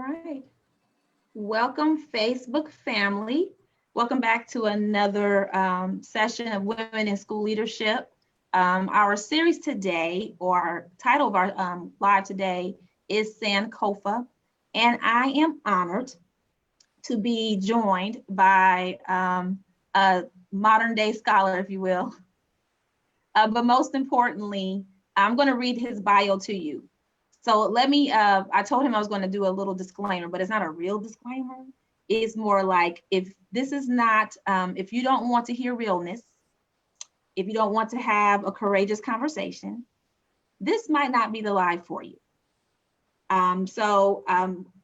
right. Welcome, Facebook family. Welcome back to another session of Women in School Leadership. Our series today, or our title of our live today, is Sankofa. And I am honored to be joined by a modern day scholar, if you will. But most importantly, I'm going to read his bio to you. So let me, I told him I was going to do a little disclaimer, but it's not a real disclaimer. It's more like if this is not, if you don't want to hear realness, if you don't want to have a courageous conversation, this might not be the live for you.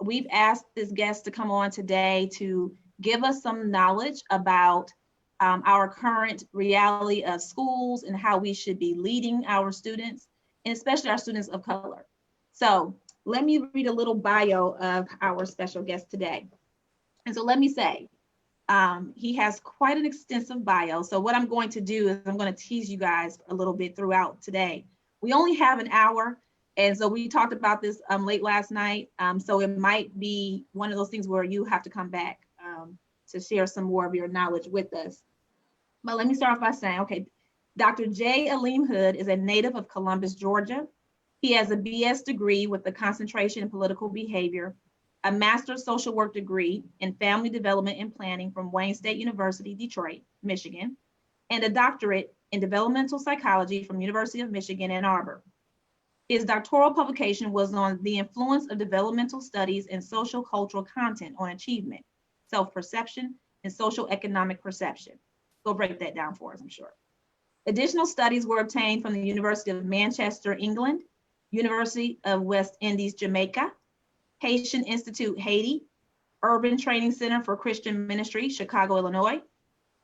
We've asked this guest to come on today to give us some knowledge about our current reality of schools and how we should be leading our students, and especially our students of color. So let me read a little bio of our special guest today. And so let me say, he has quite an extensive bio. So what I'm going to do is I'm going to tease you guys a little bit throughout today. We only have an hour. And so we talked about this late last night. So it might be one of those things where you have to come back to share some more of your knowledge with us. But let me start off by saying, okay, Dr. J. Aleem Hud is a native of Columbus, Georgia. He has a BS degree with a concentration in political behavior, a master's social work degree in family development and planning from Wayne State University, Detroit, Michigan, and a doctorate in developmental psychology from University of Michigan, Ann Arbor. His doctoral publication was on the influence of developmental studies and social cultural content on achievement, self-perception, and social economic perception. Go break that down for us, I'm sure. Additional studies were obtained from the University of Manchester, England, University of West Indies, Jamaica, Haitian Institute, Haiti, Urban Training Center for Christian Ministry, Chicago, Illinois,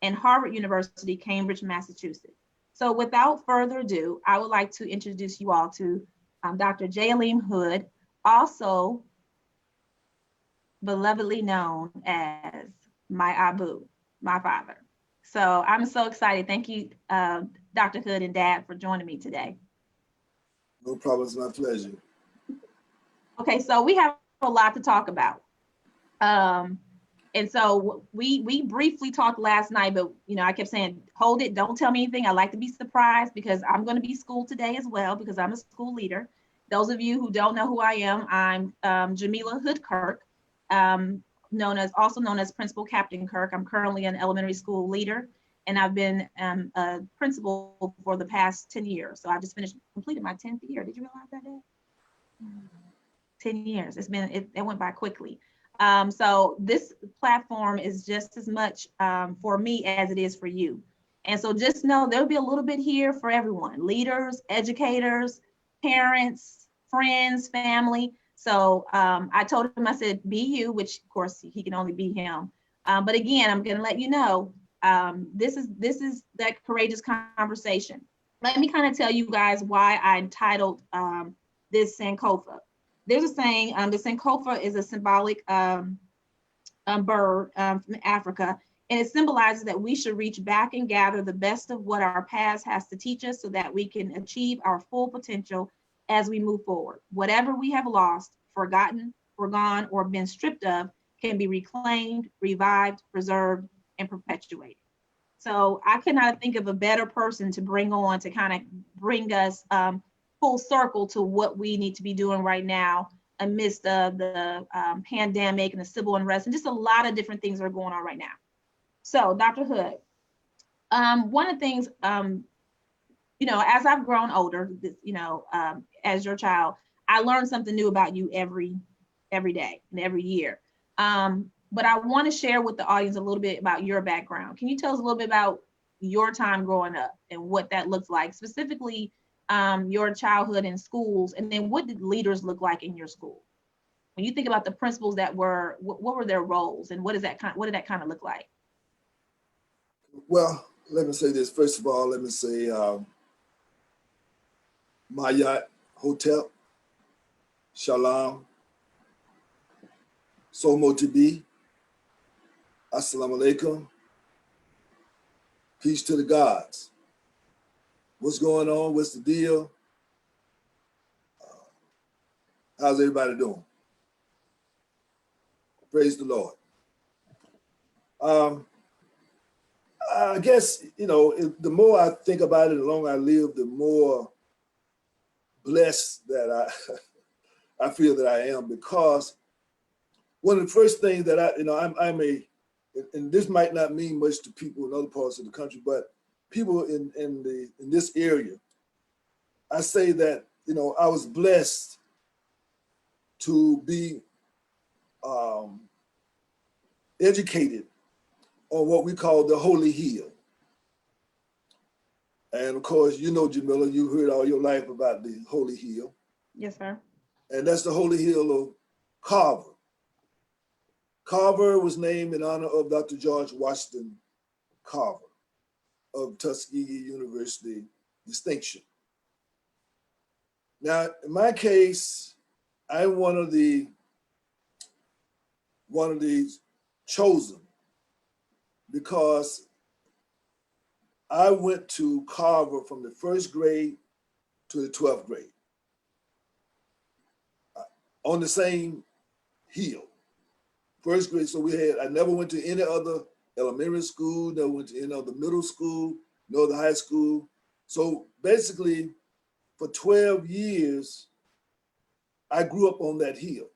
and Harvard University, Cambridge, Massachusetts. So without further ado, I would like to introduce you all to Dr. J. Aleem Hud, also belovedly known as my Abu, my father. So I'm so excited. Thank you, Dr. Hud and Dad, for joining me today. No problem, it's my pleasure. Okay, so we have a lot to talk about. And so we briefly talked last night, but I kept saying, hold it, don't tell me anything. I like to be surprised because I'm going to be schooled today as well because I'm a school leader. Those of you who don't know who I am, I'm Jamila Hood Kirk, also known as Principal Captain Kirk. I'm currently an elementary school leader, and I've been a principal for the past 10 years. So I just completed my 10th year. Did you realize that, Dad? 10 years. It went by quickly. So this platform is just as much for me as it is for you. And so just know there'll be a little bit here for everyone, leaders, educators, parents, friends, family. So I told him, I said, be you, which of course he can only be him. But again, I'm gonna let you know, this is that courageous conversation. Let me kind of tell you guys why I entitled this Sankofa. There's a saying, the Sankofa is a symbolic bird from Africa, and it symbolizes that we should reach back and gather the best of what our past has to teach us so that we can achieve our full potential as we move forward. Whatever we have lost, forgotten, forgone, or been stripped of can be reclaimed, revived, preserved, and perpetuated. So I could not think of a better person to bring on to kind of bring us full circle to what we need to be doing right now amidst the pandemic and the civil unrest and just a lot of different things that are going on right now. So Dr. Hood, one of the things, as I've grown older, as your child, I learned something new about you every day and every year. But I want to share with the audience a little bit about your background. Can you tell us a little bit about your time growing up and what that looks like, specifically your childhood in schools, and then what did leaders look like in your school? When you think about the principals what were their roles, and what did that kind of look like? Well, let me say this. First of all, let me say Mayat Hotel, Shalom, Somo Tibi, Assalamu Alaikum, peace to the gods. What's going on? What's the deal? How's everybody doing? Praise the Lord. I guess, the more I think about it, the longer I live, the more blessed that I feel that I am, because one of the first things that and this might not mean much to people in other parts of the country, but people in this area, I say that, I was blessed to be educated on what we call the Holy Hill. And of course, Jamila, you heard all your life about the Holy Hill. Yes, sir. And that's the Holy Hill of Carver. Carver was named in honor of Dr. George Washington Carver of Tuskegee University distinction. Now, in my case, I'm one of the chosen, because I went to Carver from the 1st grade to the 12th grade on the same hill. 1st grade, so I never went to any other elementary school, never went to any other middle school, no other high school. So basically, for 12 years, I grew up on that hill,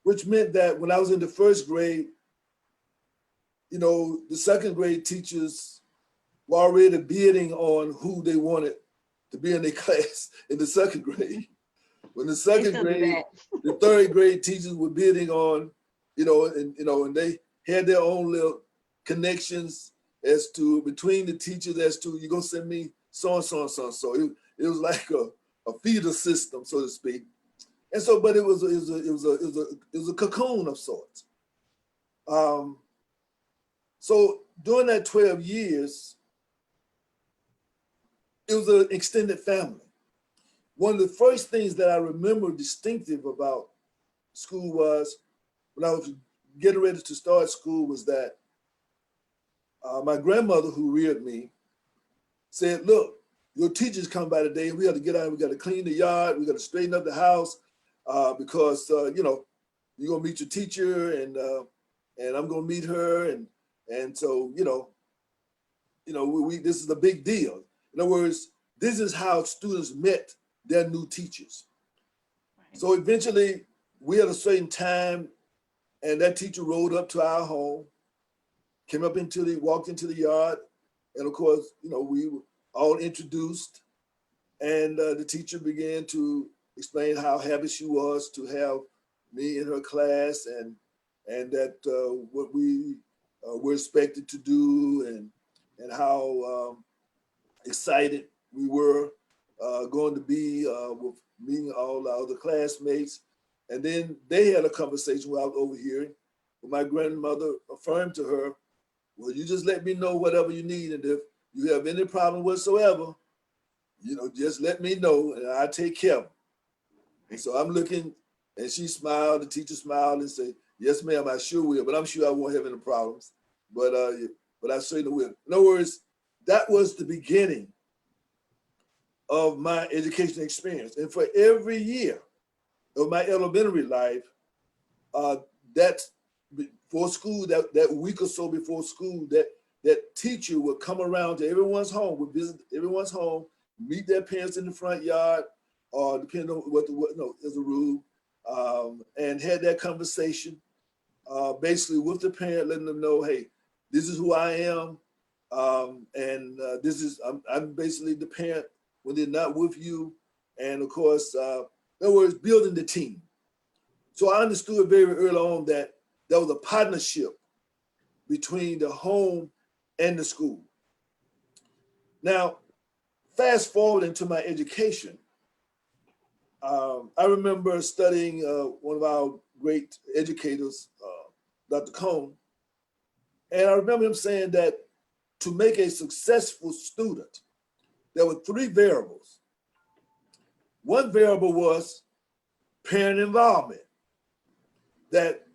which meant that when I was in the 1st grade, the 2nd grade teachers were already bidding on who they wanted to be in their class in the 2nd grade. When the 2nd grade, the 3rd grade teachers were bidding on, and they had their own little connections as to between the teachers as to, you're gonna send me so and so and so and so. It was like a feeder system, so to speak. And so, but it was a cocoon of sorts. So during that 12 years, it was an extended family. One of the first things that I remember distinctive about school was, when I was getting ready to start school, was that my grandmother, who reared me, said, look, your teachers come by today, and we got to get out, we got to clean the yard, we got to straighten up the house, because, you're going to meet your teacher, and I'm going to meet her. And so, this is a big deal. In other words, this is how students met their new teachers. Right. So eventually, we had a certain time, and that teacher rode up to our home, walked into the yard, and of course, we were all introduced, and the teacher began to explain how happy she was to have me in her class, and that what we were expected to do, and how excited we were going to be with meeting all our other classmates. And then they had a conversation while I was overhearing, where my grandmother affirmed to her, well, you just let me know whatever you need, and if you have any problem whatsoever, just let me know, and I'll take care of them. And so I'm looking, and she smiled, the teacher smiled and said, yes, ma'am, I sure will, but I'm sure I won't have any problems. But I certainly will. In other words, that was the beginning of my education experience. And for every year of my elementary life, that's before school, that week or so before school, that teacher would come around to everyone's home, would visit everyone's home, meet their parents in the front yard, or depending on what is a rule, and had that conversation, basically with the parent, letting them know, hey, this is who I am, and I'm basically the parent when they're not with you, and of course, in other words, building the team. So I understood very early on that there was a partnership between the home and the school. Now, fast forward into my education, I remember studying one of our great educators, Dr. Cone, and I remember him saying that to make a successful student, there were 3 variables. One variable was parent involvement, that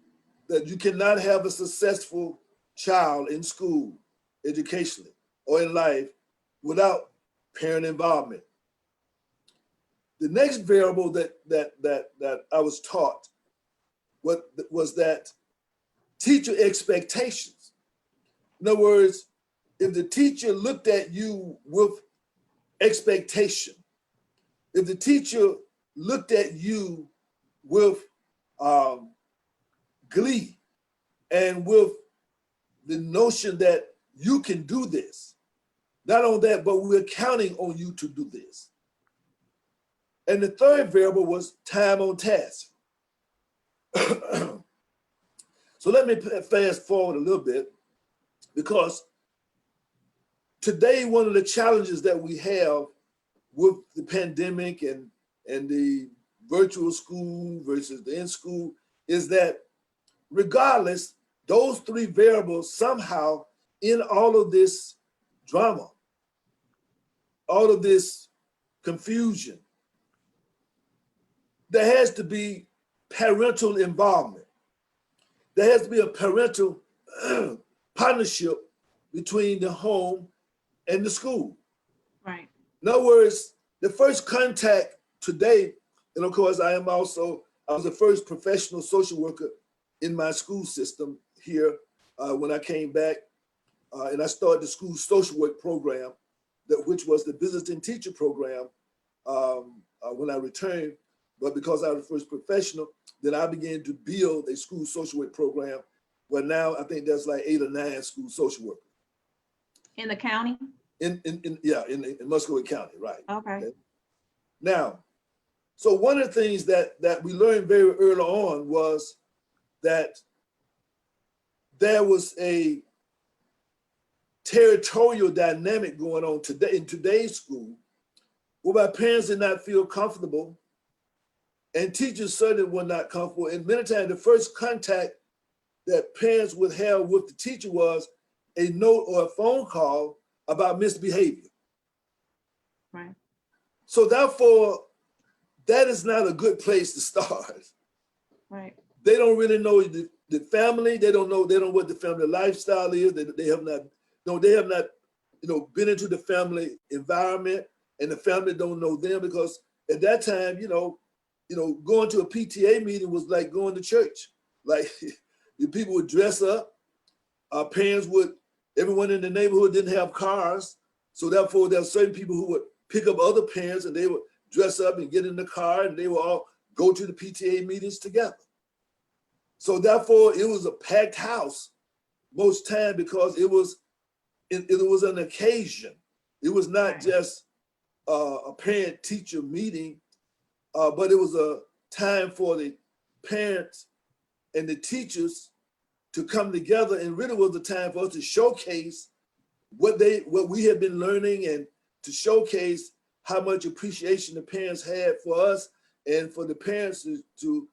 you cannot have a successful child in school, educationally, or in life without parent involvement. The next variable that I was taught was that teacher expectations. In other words, if the teacher looked at you with expectation, if the teacher looked at you with glee and with the notion that you can do this, not only that, but we're counting on you to do this. And the third variable was time on task. So let me fast forward a little bit, because today, one of the challenges that we have with the pandemic and the virtual school versus the in-school is that regardless, those three variables somehow in all of this drama, all of this confusion, there has to be parental involvement. There has to be a parental partnership between the home and the school. Right. In other words, the first contact today, and of course, I was the first professional social worker in my school system here when I came back, and I started the school social work program, which was the visiting teacher program when I returned. But because I was the first professional, then I began to build a school social work program where now I think there's like 8 or 9 school social workers. In the county? In Muscogee County, right. Okay. Now, so one of the things that we learned very early on was that there was a territorial dynamic going on today in today's school, whereby parents did not feel comfortable and teachers certainly were not comfortable. And many times the first contact that parents would have with the teacher was a note or a phone call about misbehavior. Right. So therefore, that is not a good place to start. Right. They don't really know the family. They don't know what the family lifestyle is. They have not been into the family environment, and the family don't know them, because at that time, going to a PTA meeting was like going to church. Like the people would dress up. Everyone in the neighborhood didn't have cars. So therefore there are certain people who would pick up other parents and they would dress up and get in the car and they would all go to the PTA meetings together. So therefore it was a packed house most time, because it was an occasion. It was not just a parent-teacher meeting, but it was a time for the parents and the teachers to come together, and really was the time for us to showcase what we had been learning, and to showcase how much appreciation the parents had for us, and for the parents to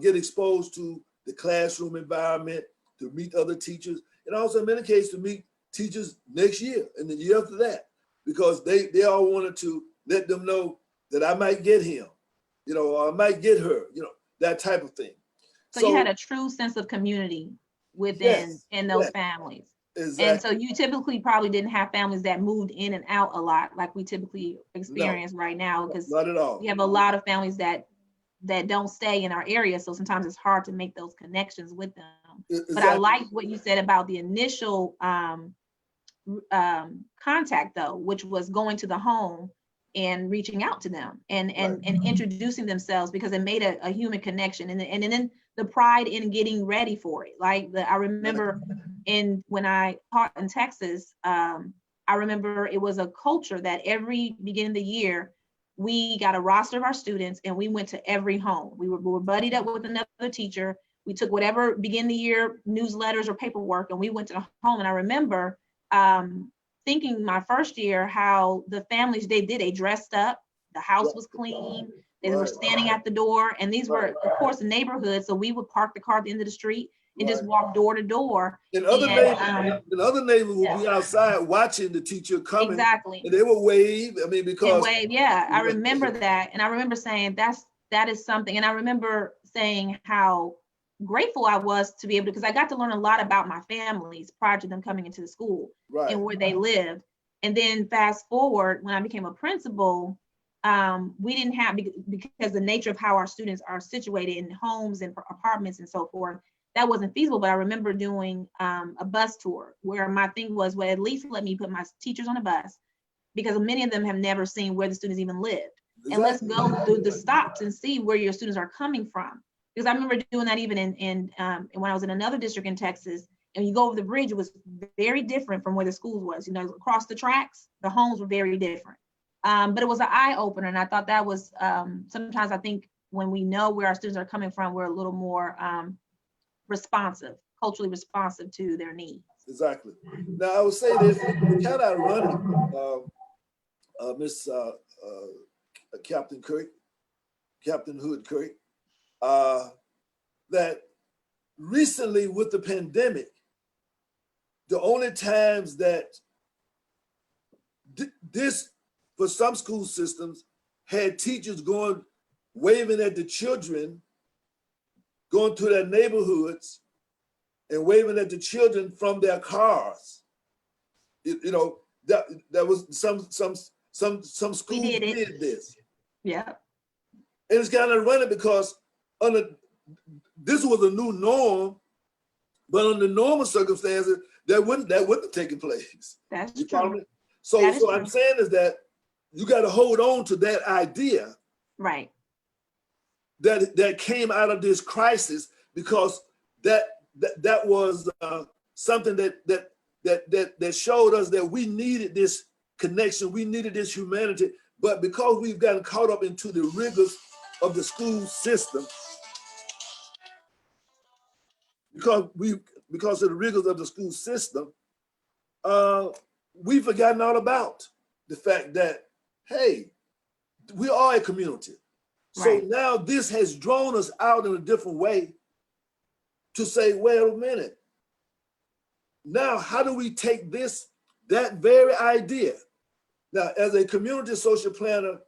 get exposed to the classroom environment, to meet other teachers, and also in many cases to meet teachers next year and the year after that, because they all wanted to let them know that I might get him, or I might get her, that type of thing. So you had a true sense of community within in those families. Exactly. And so you typically probably didn't have families that moved in and out a lot like we typically experience right now, because not at all. We have a lot of families that don't stay in our area, so sometimes it's hard to make those connections with them. Exactly. But I like what you said about the initial contact, though, which was going to the home and reaching out to them and introducing themselves, because it made a human connection, and then the pride in getting ready for it. I remember when I taught in Texas, I remember it was a culture that every beginning of the year, we got a roster of our students and we went to every home. We were buddied up with another teacher. We took whatever beginning of the year newsletters or paperwork and we went to the home. And I remember thinking my first year how the families, they dressed up, the house was clean, they were standing at the door, and these were, of course, a neighborhood, so we would park the car at the end of the street and just walk door to door. In other neighborhoods would be outside watching the teacher coming. Exactly. And they would wave. I mean, because I remember that, and I remember saying that is something, and I remember saying how grateful I was to be able to, because I got to learn a lot about my families prior to them coming into the school and where they lived. And then fast forward, when I became a principal, we didn't have, because the nature of how our students are situated in homes and apartments and so forth, that wasn't feasible, but I remember doing a bus tour where my thing was, well, at least let me put my teachers on a bus, because many of them have never seen where the students even lived. Exactly. And let's go through the stops and see where your students are coming from. Because I remember doing that even when I was in another district in Texas, and you go over the bridge, it was very different from where the schools was. You know, across the tracks, the homes were very different. But it was an eye opener, and I thought that was sometimes I think when we know where our students are coming from, we're a little more responsive, culturally responsive to their needs. Exactly. Now I would say this, kind of ironic, Miss Captain Hood Kirk, that recently with the pandemic, the only times that this, for some school systems, had teachers going, waving at the children, going to their neighborhoods and waving at the children from their cars. You know, that was some schools did this. Yeah. And it's kind of running because this was a new norm, but under normal circumstances, that wouldn't have taken place. That's you true. So I'm saying is that you got to hold on to that idea, right? That came out of this crisis, because that was something that showed us that we needed this connection, we needed this humanity, but because we've gotten caught up into the rigors of the school system, because of the rigors of the school system, we've forgotten all about the fact that, hey, we are a community. So now this has drawn us out in a different way to say, wait a minute. Now, how do we take that very idea? Now, as a community social planner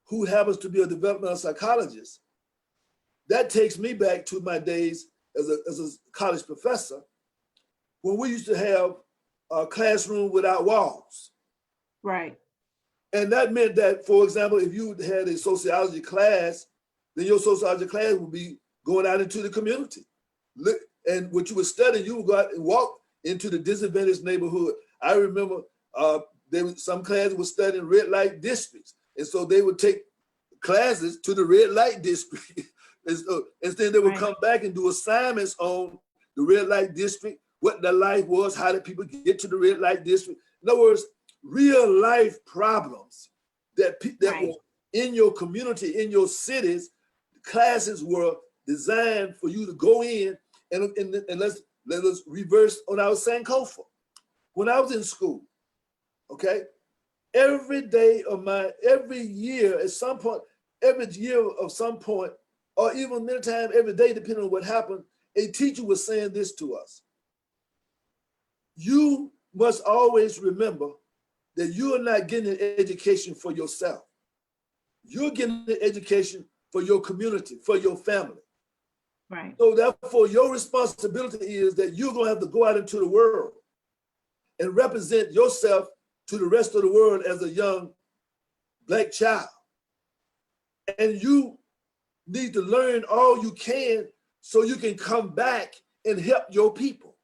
who happens to be a developmental psychologist, that takes me back to my days as a college professor, when we used to have a classroom without walls. Right. And that meant that, for example, if you had a sociology class, then your sociology class would be going out into the community. And what you would study, you would go out and walk into the disadvantaged neighborhood. I remember some classes were studying red light districts. And so they would take classes to the red light district. And then they would come back and do assignments on the red light district, what the life was, how did people get to the red light district. In other words, real life problems that were in your community, in your cities. Classes were designed for you to go in and let us reverse on our Sankofa. When I was in school, okay, every year of some point, or even many times every day, depending on what happened, a teacher was saying this to us. You must always remember that you are not getting an education for yourself. You're getting an education for your community, for your family. Right. So therefore, your responsibility is that you're going to have to go out into the world and represent yourself to the rest of the world as a young Black child. And you need to learn all you can so you can come back and help your people.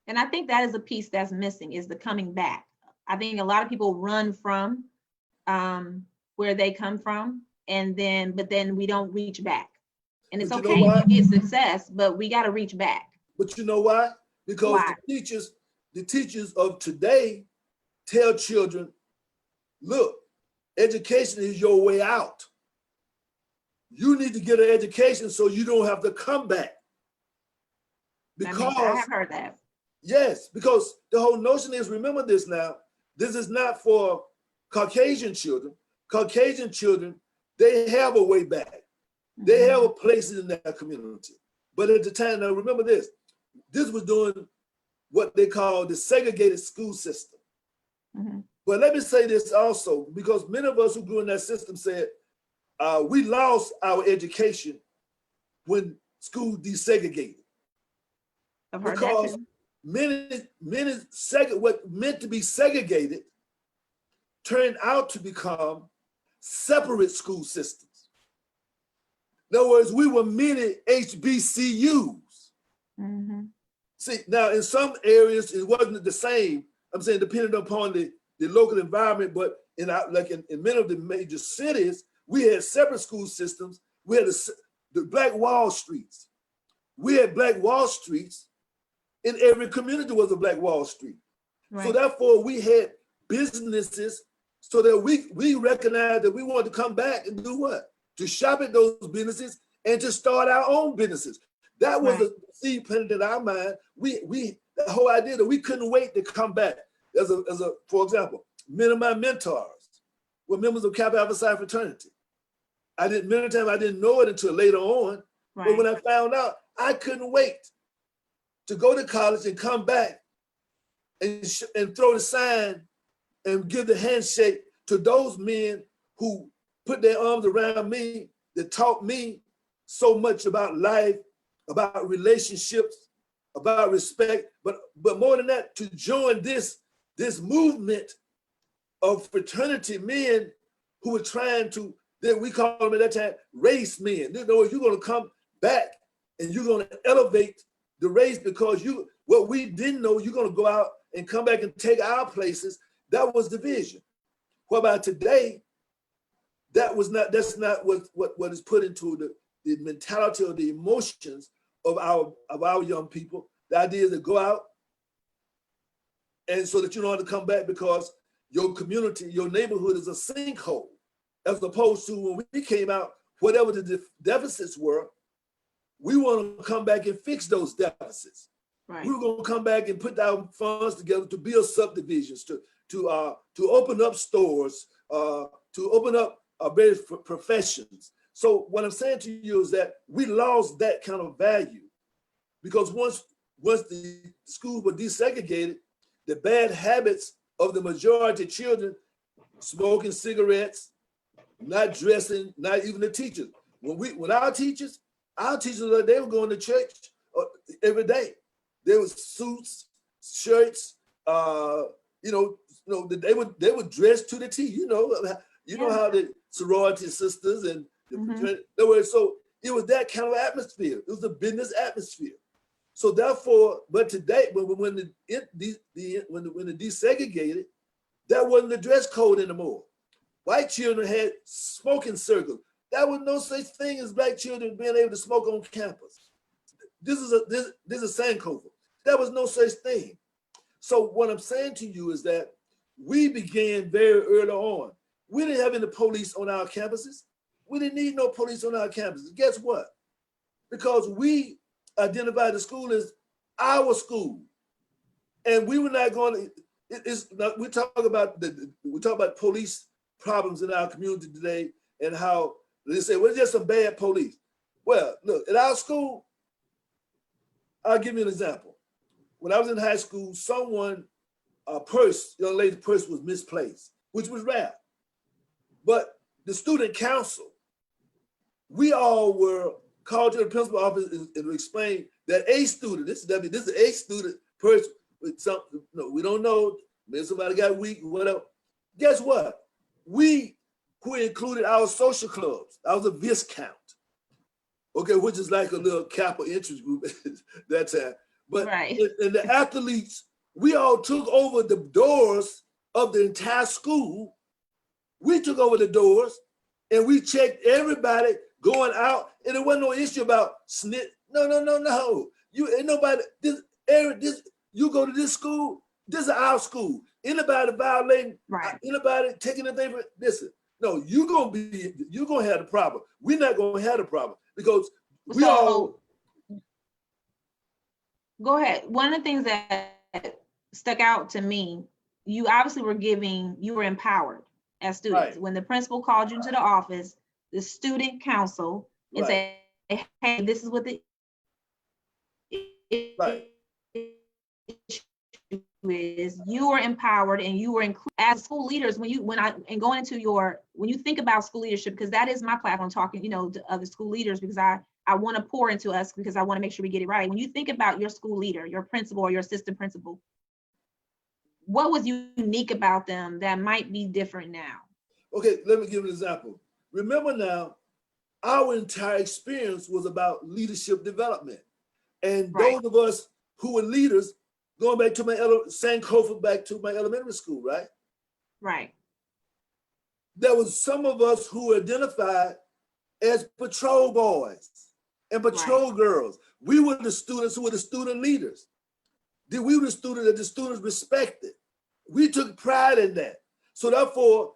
And I think that is a piece that's missing, is the coming back. I think a lot of people run from where they come from, but then we don't reach back. And it's okay if you get success, but we got to reach back. But you know why? Because the teachers of today tell children, look, education is your way out. You need to get an education so you don't have to come back. Because I have heard that. Yes, because the whole notion is, remember this now, this is not for Caucasian children. Caucasian children, they have a way back. They have a place in their community. But at the time, now remember this was doing what they call the segregated school system. But let me say this also, because many of us who grew in that system said, we lost our education when school desegregated. I've heard because that too. what meant to be segregated turned out to become separate school systems. In other words, we were many HBCUs. Mm-hmm. See, now in some areas it wasn't the same. I'm saying depending upon the local environment, but in many of the major cities, we had separate school systems. We had the Black Wall Streets. We had Black Wall Streets. In every community was a Black Wall Street. Right. So therefore we had businesses so that we recognized that we wanted to come back and do what? To shop at those businesses and to start our own businesses. That was a seed planted in our mind. The whole idea that we couldn't wait to come back. For example, many of my mentors were members of Kappa Alpha Psi fraternity. Many times I didn't know it until later on. Right. But when I found out, I couldn't wait to go to college and come back and throw the sign and give the handshake to those men who put their arms around me, that taught me so much about life, about relationships, about respect, but more than that, to join this movement of fraternity men who were trying to, that we call them at that time, race men. You know, you're gonna come back and you're gonna elevate the race because what we didn't know, you're gonna go out and come back and take our places. That was the vision. What about today? That's not what is put into the mentality or the emotions of our young people. The idea is to go out and so that you know how to come back because your community, your neighborhood is a sinkhole, as opposed to when we came out, whatever the deficits were, we want to come back and fix those deficits. Right. We were going to come back and put our funds together to build subdivisions, to open up stores, to open up various professions. So what I'm saying to you is that we lost that kind of value because once the schools were desegregated, the bad habits of the majority of children, smoking cigarettes, not dressing, not even the teachers. When our teachers, they were going to church every day. There was suits, shirts, they would dress to the T. You know how the sorority sisters and so it was that kind of atmosphere. It was a business atmosphere. So therefore, but today, when the desegregated, that wasn't the dress code anymore. White children had smoking circles. There was no such thing as black children being able to smoke on campus. This is Sankofa. There was no such thing. So what I'm saying to you is that we began very early on. We didn't have any police on our campuses. We didn't need no police on our campuses. Guess what? Because we identified the school as our school, and we were not going to. We talk about police problems in our community today, and how they say, well, there's some bad police. Well, look, at our school, I'll give you an example. When I was in high school, young lady's purse was misplaced, which was rare. But the student council, we all were called to the principal office and explained that a student, this is a student purse with something, we don't know, maybe somebody got weak, whatever. Guess what? We included our social clubs. I was a viscount, okay, which is like a little Kappa interest group at that time. But right. And the athletes, we all took over the doors of the entire school. We took over the doors and we checked everybody going out, and there wasn't no issue about snitch. No. You ain't nobody. You go to this school. This is our school. Anybody violating, right? Anybody taking anything from listen. No, you're gonna have the problem. We're not gonna have the problem because we all. Go ahead. One of the things that stuck out to me, you obviously you were empowered as students. Right. When the principal called you into the office, the student council, and right. Say, hey, this is what the right. issue is. You were empowered and you were included as school leaders when you think about school leadership, because that is my platform, talking, to other school leaders, because I want to pour into us because I want to make sure we get it right. When you think about your school leader, your principal or your assistant principal, what was unique about them that might be different now? Okay, let me give an example. Remember now, our entire experience was about leadership development. And Right. those of us who were leaders, going back to my Sankofa, back to my elementary school, right? Right. There was some of us who identified as patrol boys and patrol girls. We were the students who were the student leaders. We were the students that the students respected. We took pride in that. So therefore,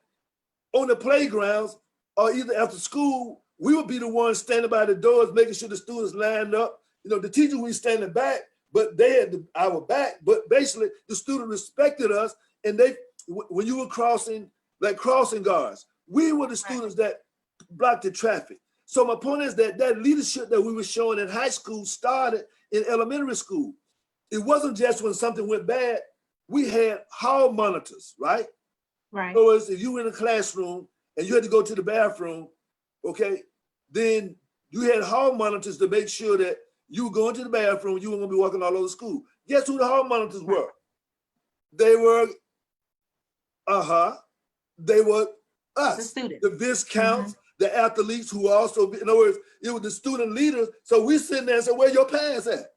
on the playgrounds or either after school, we would be the ones standing by the doors, making sure the students lined up. You know, the teachers were standing back, but they had our back. But basically, the students respected us, and when you were crossing, like crossing guards, we were the students that blocked the traffic. So my point is that leadership that we were showing in high school started in elementary school. It wasn't just when something went bad. We had hall monitors, right? Right. In other words, if you were in a classroom and you had to go to the bathroom, okay, then you had hall monitors to make sure that you were going to the bathroom, you were going to be walking all over school. Guess who the hall monitors were? They were, they were us, the students, the Viscounts, the athletes who also, in other words, it was the student leaders. So we sitting there and say, where your pants at?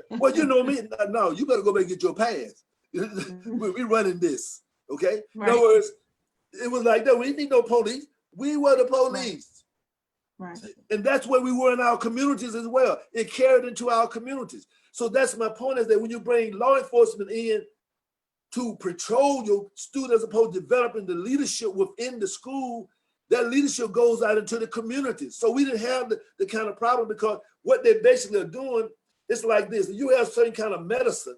Well, you know me. No, you better go back and get your pants. We running this, okay? Right. In other words, it was like that. We didn't need no police. We were the police. Right. And that's where we were in our communities as well. It carried into our communities. So that's my point, is that when you bring law enforcement in to patrol your students as opposed to developing the leadership within the school, that leadership goes out into the communities. So we didn't have the kind of problem, because what they basically are doing, it's like this. You have certain kind of medicine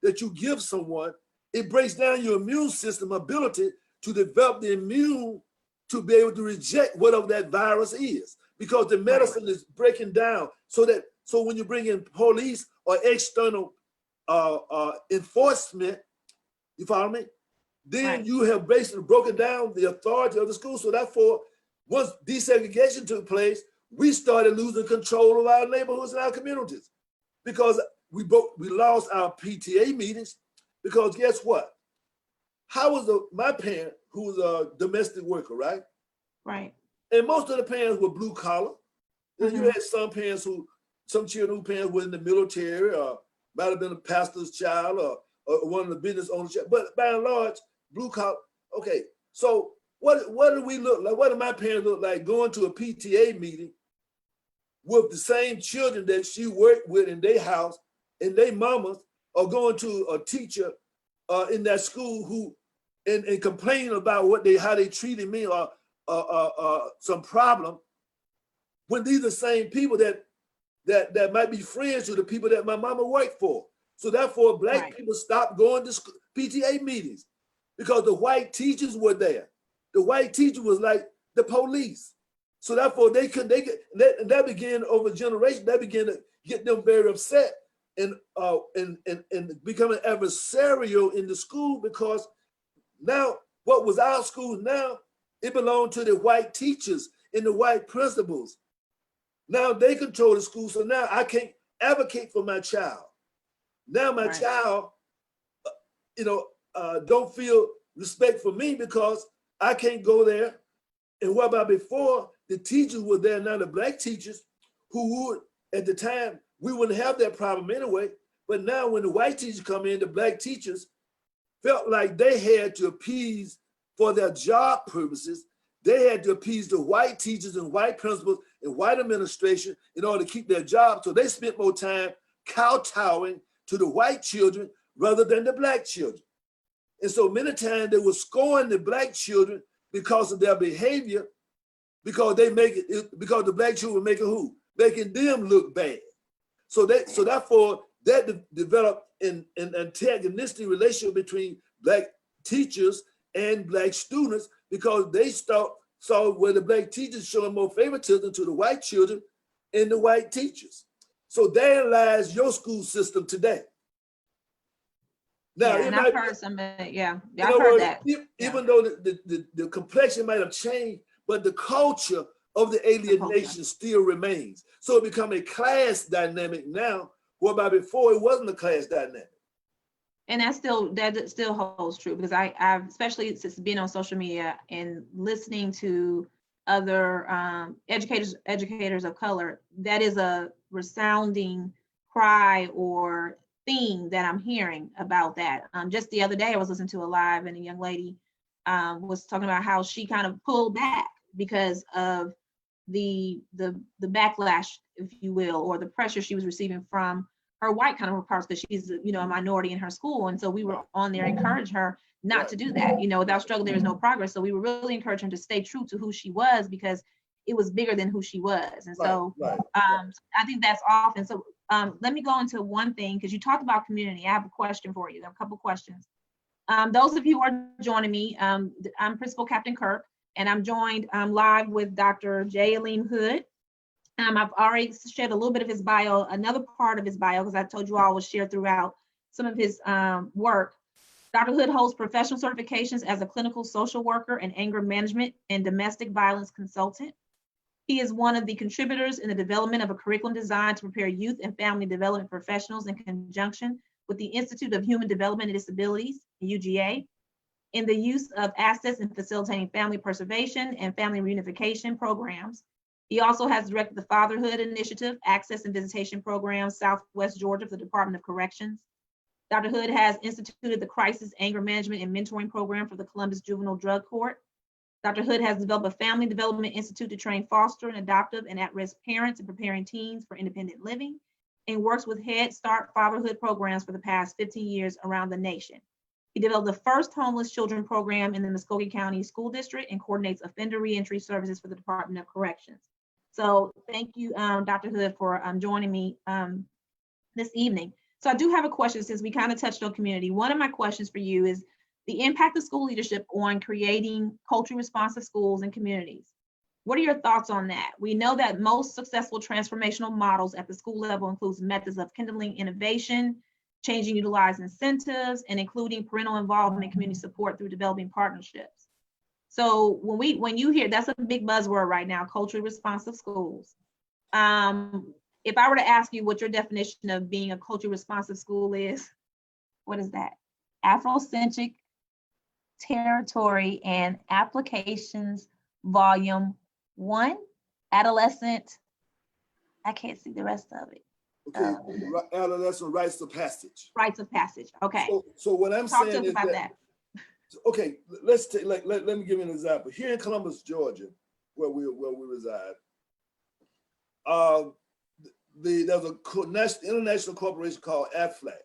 that you give someone, it breaks down your immune system ability to develop the immune to be able to reject whatever that virus is, because the medicine is breaking down so when you bring in police or external enforcement, you follow me? Then you have basically broken down the authority of the school. So therefore, once desegregation took place, we started losing control of our neighborhoods and our communities, because we lost our PTA meetings. Because guess what? How was my parent, who was a domestic worker, right? Right. And most of the parents were blue collar. And you had some children whose parents were in the military, or might have been a pastor's child, or one of the business owners. But by and large, blue collar. Okay, so what do we look like? What do my parents look like going to a PTA meeting with the same children that she worked with in their house and their mamas, or going to a teacher in that school who and complaining about how they treated me, or some problem, when these are the same people that might be friends to the people that my mama worked for. So therefore, Black people stopped going to PTA meetings because the white teachers were there. The white teacher was like the police. So therefore, that began over generation. That began to get them very upset and becoming adversarial in the school, because now what was our school now, it belonged to the white teachers and the white principals. Now they control the school, so now I can't advocate for my child. Now my child, don't feel respect for me because I can't go there. And what about before, the teachers were there, now the Black teachers who would, at the time, we wouldn't have that problem anyway. But now when the white teachers come in, the Black teachers felt like they had to appease, for their job purposes, they had to appease the white teachers and white principals and white administration in order to keep their job. So they spent more time kowtowing to the white children rather than the Black children. And so many times they were scoring the Black children because of their behavior, because because the Black children were making who? Making them look bad. So therefore that developed an antagonistic relationship between Black teachers and Black students, because they saw where the Black teachers showing more favoritism to the white children and the white teachers. So there lies your school system today. Now, and I've heard some, I've heard that. Even though the complexion might have changed, but the culture of the alienation still remains. So it become a class dynamic now, whereby before it wasn't a class dynamic. And that still holds true, because I've especially since being on social media and listening to other educators of color, that is a resounding cry or theme that I'm hearing about that. Just the other day, I was listening to a live, and a young lady was talking about how she kind of pulled back because of the backlash, if you will, or the pressure she was receiving from her white counterparts, because she's a minority in her school. And so we were on there encourage her not to do that. Without struggle there is no progress. So we were really encouraging her to stay true to who she was, because it was bigger than who she was. And so I think that's often. So let me go into one thing, because you talked about community. I have a question for you. I have a couple questions. Those of you who are joining me, I'm Principal Captain Kirk, and I'm joined live with Dr. J. Aleem Hud. I've already shared a little bit of his bio, another part of his bio, because I told you all was shared throughout some of his work. Dr. Hood holds professional certifications as a clinical social worker and anger management and domestic violence consultant. He is one of the contributors in the development of a curriculum designed to prepare youth and family development professionals in conjunction with the Institute of Human Development and Disabilities, UGA, in the use of assets in facilitating family preservation and family reunification programs. He also has directed the Fatherhood Initiative, Access and Visitation Program, Southwest Georgia for the Department of Corrections. Dr. Hood has instituted the Crisis Anger Management and Mentoring Program for the Columbus Juvenile Drug Court. Dr. Hood has developed a Family Development Institute to train foster and adoptive and at-risk parents in preparing teens for independent living, and works with Head Start fatherhood programs for the past 15 years around the nation. He developed the first homeless children program in the Muskogee County School District and coordinates offender reentry services for the Department of Corrections. So thank you, Dr. Hood, for joining me this evening. So I do have a question, since we kind of touched on community. One of my questions for you is the impact of school leadership on creating culturally responsive schools and communities. What are your thoughts on that? We know that most successful transformational models at the school level includes methods of kindling innovation, changing utilized incentives, and including parental involvement, community support through developing partnerships. So when you hear, that's a big buzzword right now, culturally responsive schools. If I were to ask you what your definition of being a culturally responsive school is, what is that? Afrocentric Territory and Applications, Volume 1, Adolescent, I can't see the rest of it. Okay, adolescent rites of passage. Rites of passage, okay. So what I'm Talk saying to us is about that, okay, let's take, let me give you an example. Here in Columbus, Georgia, where we reside, there's a international corporation called AFLAC.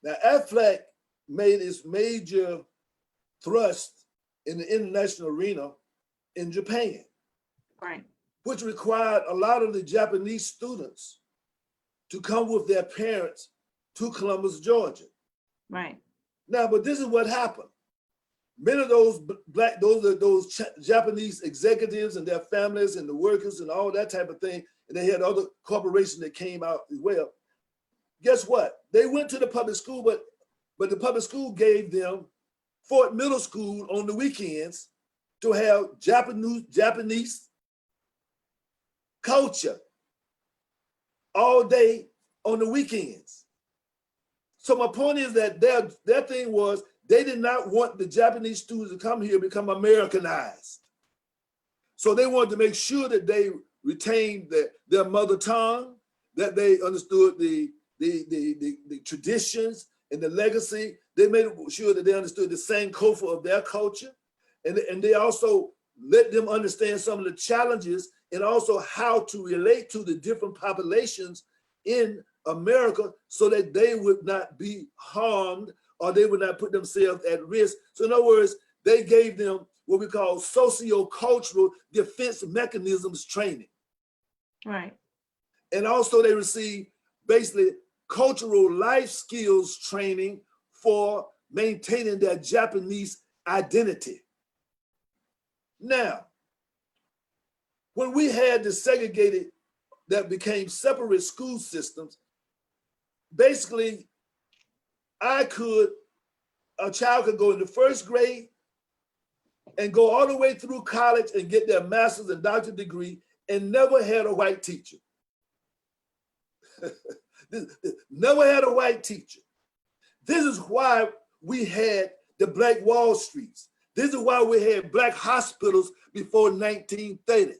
Now, AFLAC made its major thrust in the international arena in Japan, right, which required a lot of the Japanese students to come with their parents to Columbus, Georgia. right. Now, but this is what happened. Many of those Japanese executives and their families and the workers and all that type of thing, and they had other corporations that came out as well. Guess what? They went to the public school, but the public school gave them Fort Middle School on the weekends to have Japanese culture all day on the weekends. So my point is that their thing was they did not want the Japanese students to come here and become Americanized. So they wanted to make sure that they retained their mother tongue, that they understood the traditions and the legacy. They made sure that they understood the Sankofa of their culture. And they also let them understand some of the challenges and also how to relate to the different populations in America so that they would not be harmed or they would not put themselves at risk. So in other words, they gave them what we call socio-cultural defense mechanisms training. Right. And also they received basically cultural life skills training for maintaining their Japanese identity. Now, when we had the segregated, that became separate school systems, basically a child could go in the first grade and go all the way through college and get their master's and doctorate degree and never had a white teacher. Never had a white teacher. This is why we had the Black Wall Streets. This is why we had black hospitals before 1930.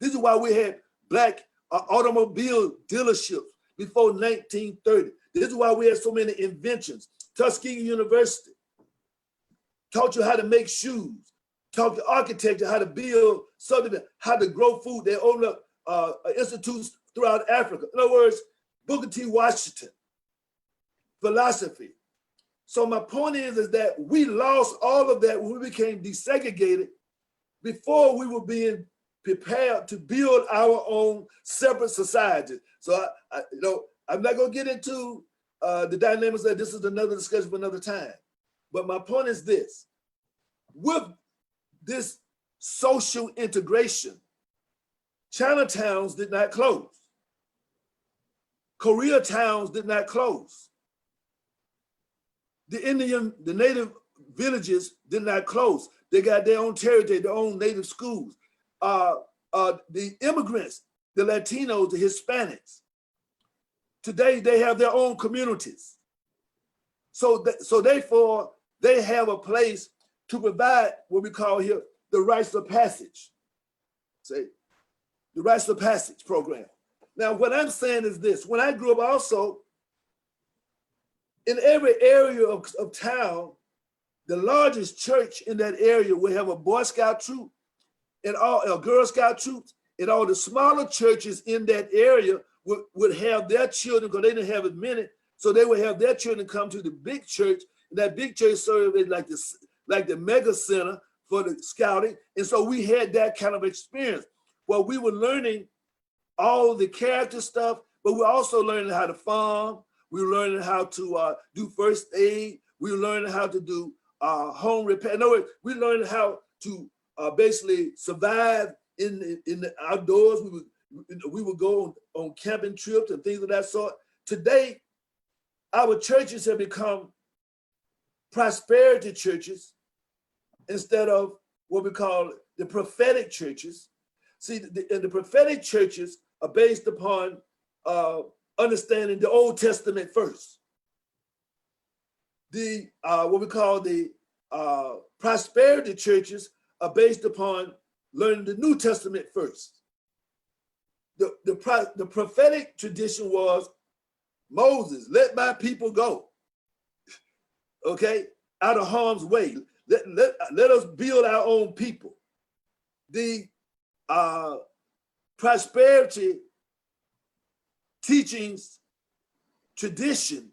This is why we had black automobile dealerships before 1930. This is why we had so many inventions. Tuskegee University taught you how to make shoes, taught you architecture, how to build something, how to grow food. They opened up institutes throughout Africa. In other words, Booker T. Washington, philosophy. So my point is that we lost all of that when we became desegregated before we were being prepared to build our own separate societies. So I'm not going to get into the dynamics that this is another discussion for another time. But my point is this: with this social integration, Chinatowns did not close. Koreatowns did not close. The native villages did not close. They got their own territory, their own native schools. The immigrants, the Latinos, the Hispanics, today they have their own communities. So therefore, they have a place to provide what we call here the rites of passage. Say, the rites of passage program. Now, what I'm saying is this: when I grew up, also in every area of town, the largest church in that area will have a Boy Scout troop and all a Girl Scout troops, and all the smaller churches in that area would have their children, because they didn't have as many, so they would have their children come to the big church, and that big church served as like the mega center for the scouting. And so we had that kind of experience where we were learning all the character stuff, but we're also learning how to farm. We were learning how to do first aid. We were learning how to do home repair. In other words, we learned how to basically survive in the outdoors. We would go on camping trips and things of that sort. Today, our churches have become prosperity churches instead of what we call the prophetic churches. See, the prophetic churches are based upon understanding the Old Testament first. The what we call the prosperity churches are based upon learning the New Testament first. The prophetic tradition was Moses, let my people go, okay, out of harm's way. Let us build our own people. The prosperity teachings, tradition,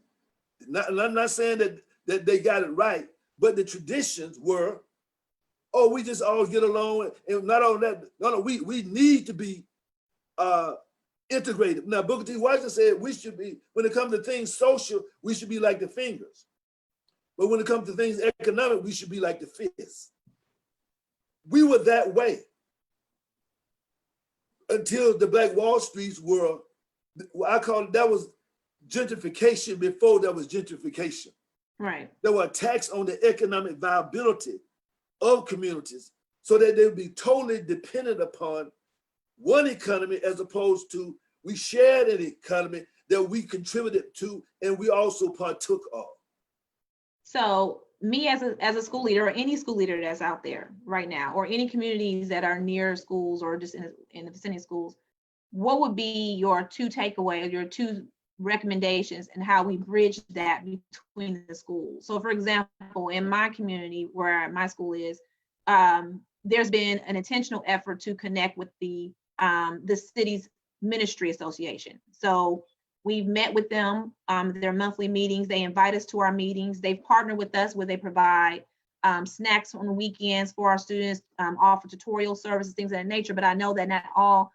I'm not saying that they got it right, but the traditions were, oh, we just all get along, and not only that, no, we need to be integrated. Now, Booker T. Washington said we should be, when it comes to things social, we should be like the fingers. But when it comes to things economic, we should be like the fist. We were that way until the Black Wall Streets were, I call it, that was gentrification before there was gentrification. Right. There were attacks on the economic viability of communities so that they would be totally dependent upon one economy, as opposed to we shared an economy that we contributed to and we also partook of. So me as a school leader, or any school leader that's out there right now, or any communities that are near schools or just in the vicinity of schools, what would be your two takeaways, your two recommendations, and how we bridge that between the schools? So for example, in my community where my school is, there's been an intentional effort to connect with the city's ministry association. So we've met with them, their monthly meetings. They invite us to our meetings. They've partnered with us where they provide snacks on the weekends for our students, offer tutorial services, things of that nature. But I know that not all,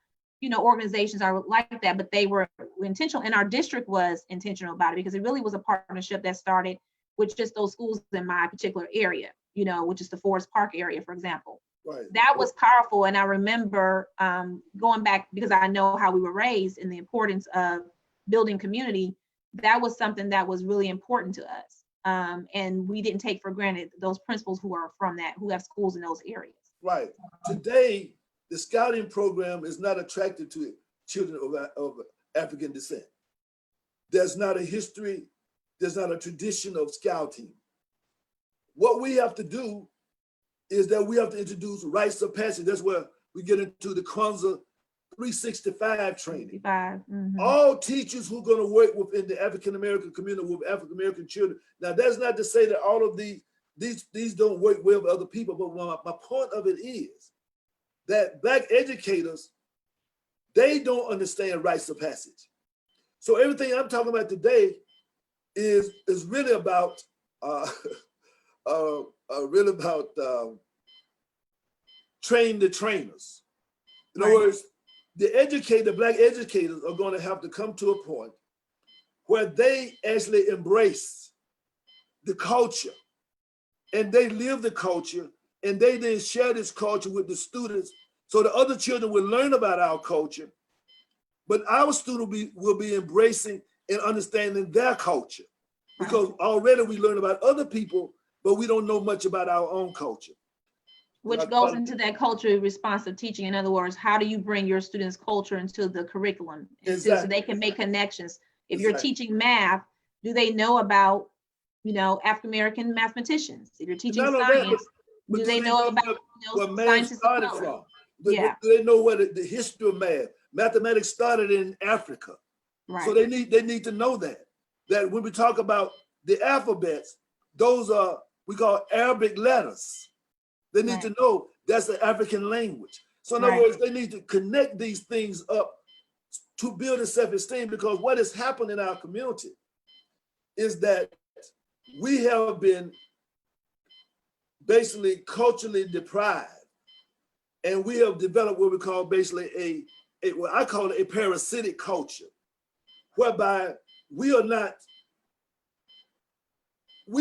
organizations are like that, but they were intentional, and our district was intentional about it, because it really was a partnership that started with just those schools in my particular area, which is the Forest Park area, for example. Right. That was powerful. And I remember going back, because I know how we were raised and the importance of building community. That was something that was really important to us. And we didn't take for granted those principals who are from that, who have schools in those areas. Right. Today, the scouting program is not attracted to children of African descent. There's not a history, there's not a tradition of scouting. What we have to do is that we have to introduce rites of passage. That's where we get into the Kwanzaa 365 training. All teachers who are going to work within the African-American community with African-American children. Now, that's not to say that all of these don't work well with other people, but my point of it is that Black educators, they don't understand rites of passage. So everything I'm talking about today is really about train the trainers. In other words, the Black educators are going to have to come to a point where they actually embrace the culture and they live the culture and they then share this culture with the students so the other children will learn about our culture, but our students will be embracing and understanding their culture, because already we learn about other people, but we don't know much about our own culture. Which goes into that culturally responsive teaching. In other words, how do you bring your students' culture into the curriculum so they can make connections? If you're teaching math, do they know about, African-American mathematicians? If you're teaching science, do they know about where math started from? Do they know where the history of math? Mathematics started in Africa. Right. So they need to know that when we talk about the alphabets, those are, we call Arabic letters. They need to know that's the African language. So in other words, they need to connect these things up to build a self-esteem, because what has happened in our community is that we have been basically culturally deprived, and we have developed what we call basically what I call a parasitic culture, whereby we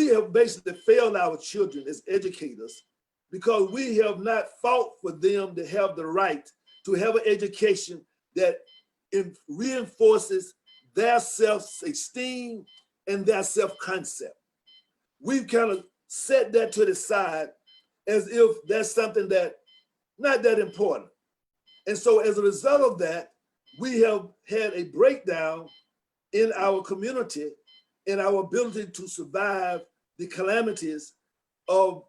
have basically failed our children as educators, because we have not fought for them to have the right to have an education that reinforces their self-esteem and their self-concept. We've kind of set that to the side as if that's something that not that important. And so as a result of that, we have had a breakdown in our community, in our ability to survive the calamities of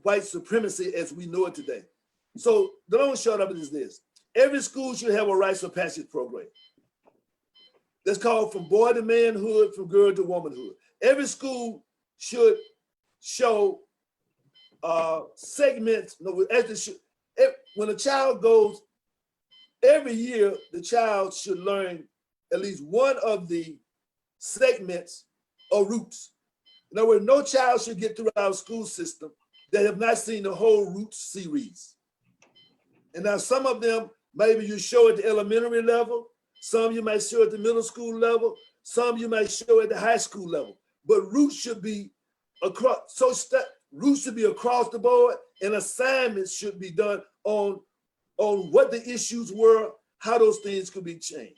white supremacy as we know it today. So the long and short of it is this: every school should have a rites of passage program that's called From Boy to Manhood, From Girl to Womanhood. Every school should show segments. When a child goes, every year the child should learn at least one of the segments or roots. In other words, no child should get through our school system that have not seen the whole Roots series. And now some of them, maybe you show at the elementary level, some you might show at the middle school level, some you might show at the high school level. But Roots should be across, Roots should be across the board, and assignments should be done on what the issues were, how those things could be changed.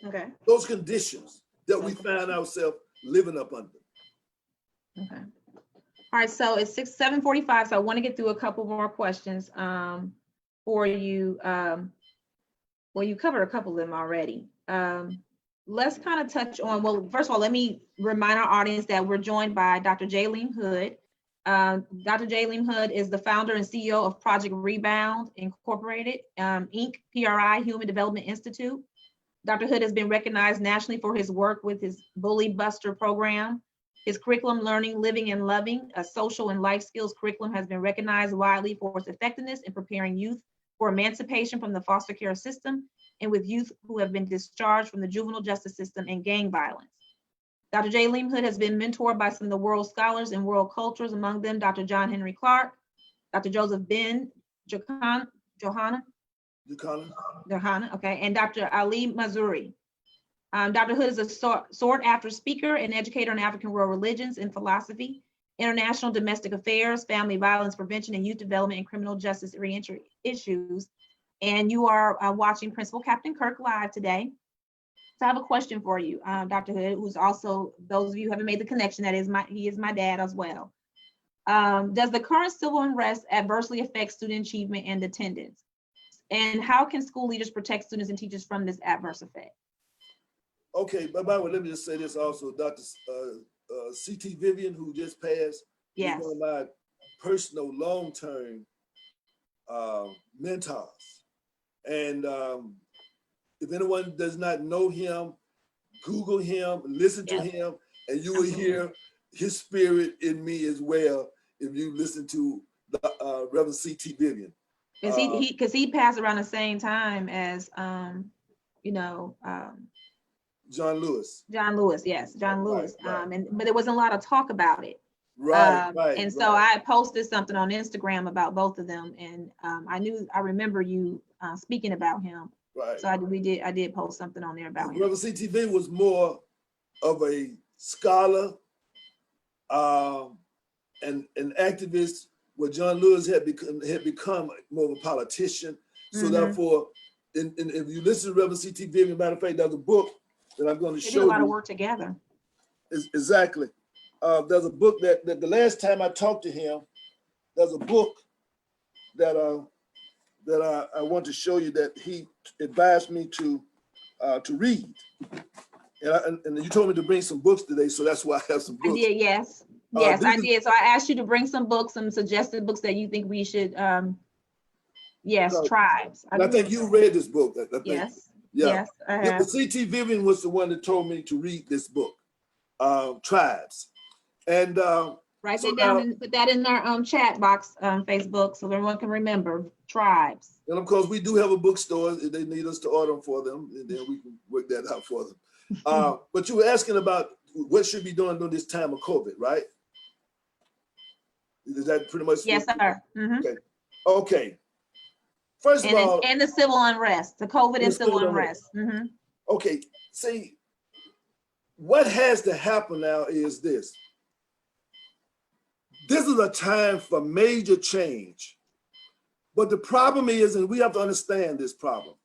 Okay. Those conditions that we find ourselves living up under. Okay. All right, so it's 7:45, so I want to get through a couple more questions for you. Well, you covered a couple of them already. Let's kind of touch on, well, first of all, let me remind our audience that we're joined by Dr. Aleem Hud. Dr. Aleem Hud is the founder and CEO of Project Rebound Incorporated, Inc., PRI, Human Development Institute. Dr. Hood has been recognized nationally for his work with his Bully Buster program. His curriculum, Learning, Living, and Loving, a social and life skills curriculum, has been recognized widely for its effectiveness in preparing youth for emancipation from the foster care system and with youth who have been discharged from the juvenile justice system and gang violence. Dr. Aleem Hud has been mentored by some of the world scholars and world cultures, among them Dr. John Henry Clark, Dr. Joseph Ben Johanna, okay, and Dr. Ali Mazrui. Dr. Hood is a sought-after speaker and educator on African world religions and philosophy, international domestic affairs, family violence prevention, and youth development and criminal justice reentry issues. And you are watching Principal Captain Kirk live today. So I have a question for you, Dr. Hood, who's also, those of you who haven't made the connection, he is my dad as well. Does the current civil unrest adversely affect student achievement and attendance? And how can school leaders protect students and teachers from this adverse effect? Okay, but by the way, let me just say this also, Dr. C.T. Vivian, who just passed. Yes. He's one of my personal long-term mentors. And if anyone does not know him, Google him, listen to him, and you will hear his spirit in me as well if you listen to the Reverend C.T. Vivian. Because he passed around the same time as John Lewis. John Lewis, yes, John Lewis. Right. But there wasn't a lot of talk about it. Right. And so I posted something on Instagram about both of them, and I remember you speaking about him. Right. So I did post something on there about him. Reverend C.T. Vivian was more of a scholar and an activist, where John Lewis had become more of a politician. So therefore, if you listen to Reverend C.T. Vivian, matter of fact, there's a book that I'm going to show you. They did a lot of work together. Exactly. There's a book that the last time I talked to him, there's a book that I want to show you that he advised me to read. And you told me to bring some books today, so that's why I have some books. I did, yes. Yes, I did. So I asked you to bring some books, some suggested books that you think we should, Tribes. I think you read this book. I think. Yes. Yeah. Yes, I have. But C.T. Vivian was the one that told me to read this book, Tribes. And write that down and put that in our chat box on Facebook so everyone can remember Tribes. And of course, we do have a bookstore if they need us to order them for them, and then we can work that out for them. But you were asking about what should be doing during this time of COVID, right? Is that pretty much? Yes, sir. Okay. First of all, and the civil unrest, the COVID and civil unrest. Okay. See, what has to happen now is this. This is a time for major change. But the problem is, and we have to understand this problem,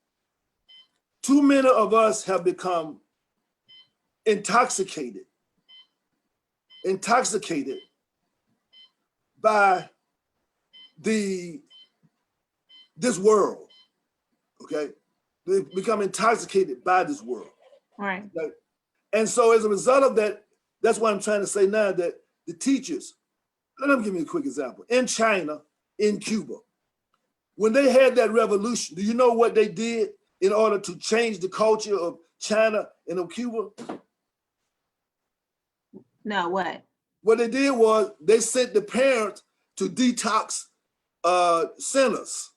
too many of us have become intoxicated by this world, okay? They become intoxicated by this world. Right. And so as a result of that, that's why I'm trying to say now that the teachers, let them give me a quick example. In China, in Cuba, when they had that revolution, do you know what they did in order to change the culture of China and of Cuba? No, what? What they did was they sent the parents to detox centers.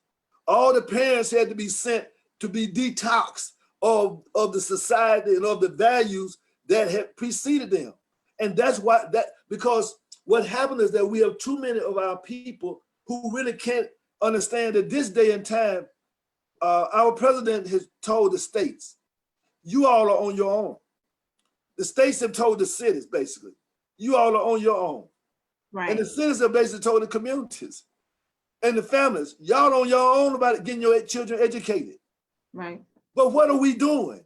All the parents had to be sent to be detoxed of the society and of the values that had preceded them. And that's why because what happened is that we have too many of our people who really can't understand that this day and time, our president has told the states, you all are on your own. The states have told the cities, basically, you all are on your own. Right. And the cities have basically told the communities and the families, y'all on your own about getting your children educated. Right. But what are we doing?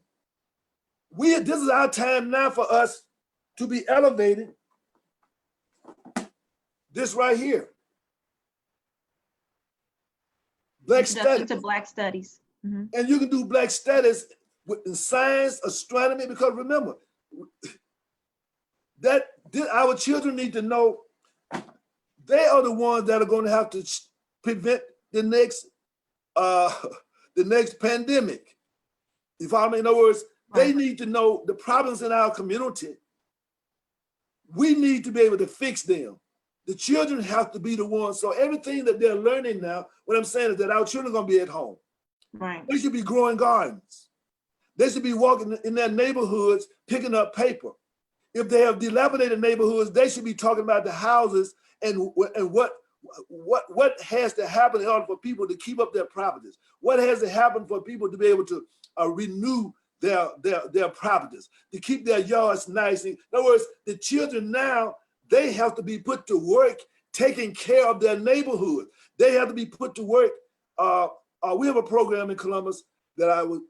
This is our time now for us to be elevated. This right here. Black studies. To Black studies. And you can do Black studies in science, astronomy, because remember, that our children need to know they are the ones that are going to have to prevent the next pandemic. You follow me? In other words, they need to know the problems in our community. We need to be able to fix them. The children have to be the ones. So everything that they're learning now, what I'm saying is that our children are going to be at home. Right. They should be growing gardens. They should be walking in their neighborhoods, picking up paper. If they have dilapidated neighborhoods, they should be talking about the houses and what has to happen in order for people to keep up their properties. What has to happen for people to be able to renew their properties, to keep their yards nice. In other words, the children now, they have to be put to work taking care of their neighborhood. They have to be put to work. We have a program in Columbus that I would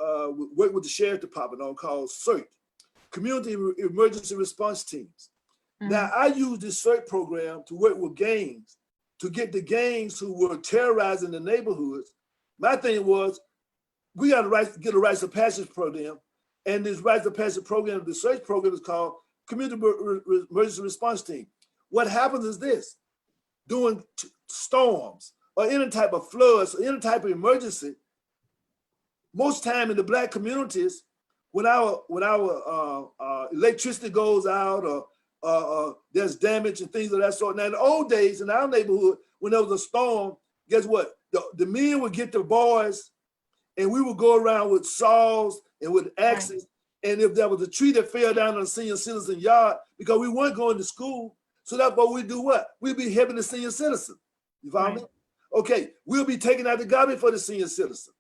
work with the sheriff department on called CERT, Community Emergency Response Teams. Now, I use this CERT program to work with gangs, to get the gangs who were terrorizing the neighborhoods. My thing was, we got to get a rites of passage program. And this rites of passage program, the CERT program is called community emergency response team. What happens is this: during storms or any type of floods or any type of emergency, most time in the Black communities, when our electricity goes out or there's damage and things of that sort. Now, in the old days in our neighborhood, when there was a storm, guess what? The men would get the boys, and we would go around with saws and with axes. Right. And if there was a tree that fell down in the senior citizen yard, because we weren't going to school, so that's what we do. What? We'd be helping the senior citizen. You follow me? Okay, we'll be taking out the garbage for the senior citizen.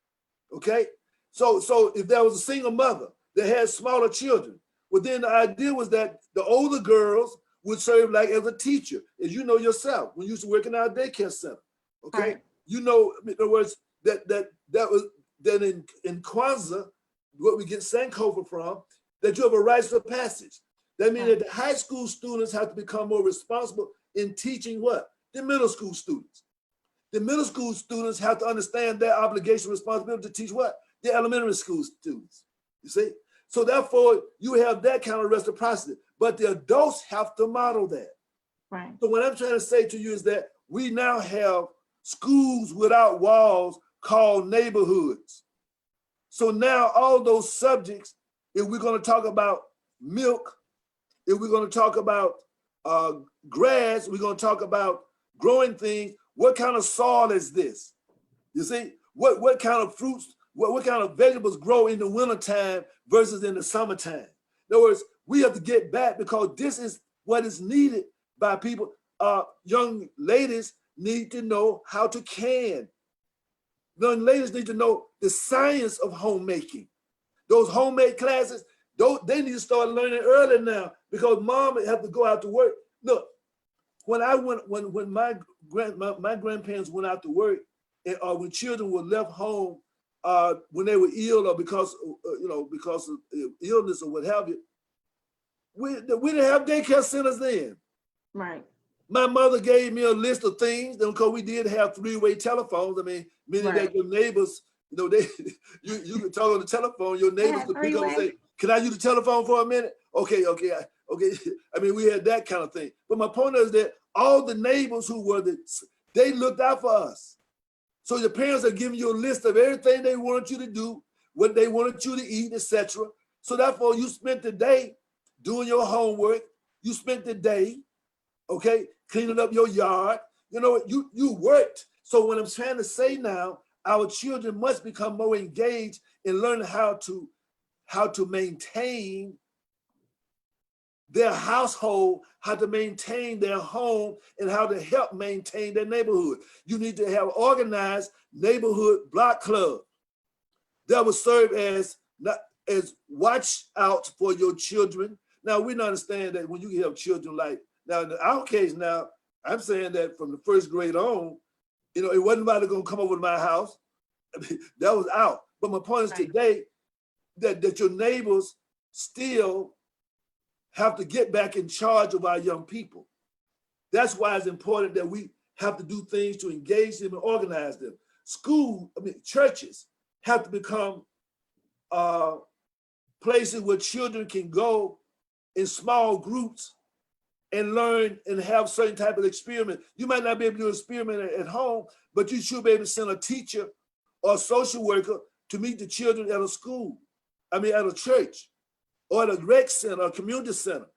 Okay, so if there was a single mother that had smaller children, well, then the idea was that the older girls would serve like as a teacher, as you know yourself, when you used to work in our daycare center. Okay, right. You know, in other words, that was then in Kwanzaa, what we get Sankofa from, that you have a rites of passage. That means that the high school students have to become more responsible in teaching what? The middle school students. The middle school students have to understand their obligation, responsibility to teach what? The elementary school students, you see? So therefore, you have that kind of reciprocity, but the adults have to model that. Right. So what I'm trying to say to you is that we now have schools without walls called neighborhoods. So now all those subjects, if we're going to talk about milk, if we're going to talk about grass, we're going to talk about growing things, what kind of soil is this? You see, what kind of fruits, what kind of vegetables grow in the wintertime versus in the summertime? In other words, we have to get back, because this is what is needed by people. Young ladies need to know how to can. Young ladies need to know the science of homemaking. Those homemade classes, they need to start learning early now, because mom have to go out to work. Look, when my grandparents went out to work, and when children were left home when they were ill or because of illness or what have you, we didn't have daycare centers then. Right. My mother gave me a list of things, because we did have three-way telephones. I mean, meaning that your neighbors, you can talk on the telephone. Your neighbors could pick up and say, "Can I use the telephone for a minute?" Okay. I mean, we had that kind of thing. But my point is that all the neighbors who were they looked out for us. So your parents are giving you a list of everything they wanted you to do, what they wanted you to eat, etc. So therefore, you spent the day doing your homework. You spent the day, okay, cleaning up your yard. You know, you worked. So what I'm trying to say now, our children must become more engaged in learning how to maintain their household, how to maintain their home, and how to help maintain their neighborhood. You need to have organized neighborhood block clubs that will serve as watch out for your children. Now, we understand that when you have children, like now in our case now, I'm saying that from the first grade on, it wasn't about going to come over to my house. I mean, that was out. But my point is today that your neighbors still have to get back in charge of our young people. That's why it's important that we have to do things to engage them and organize them. Churches have to become places where children can go in small groups and learn and have certain type of experiment. You might not be able to do an experiment at home, but you should be able to send a teacher or a social worker to meet the children at a school, at a church, or at a rec center, or a community center,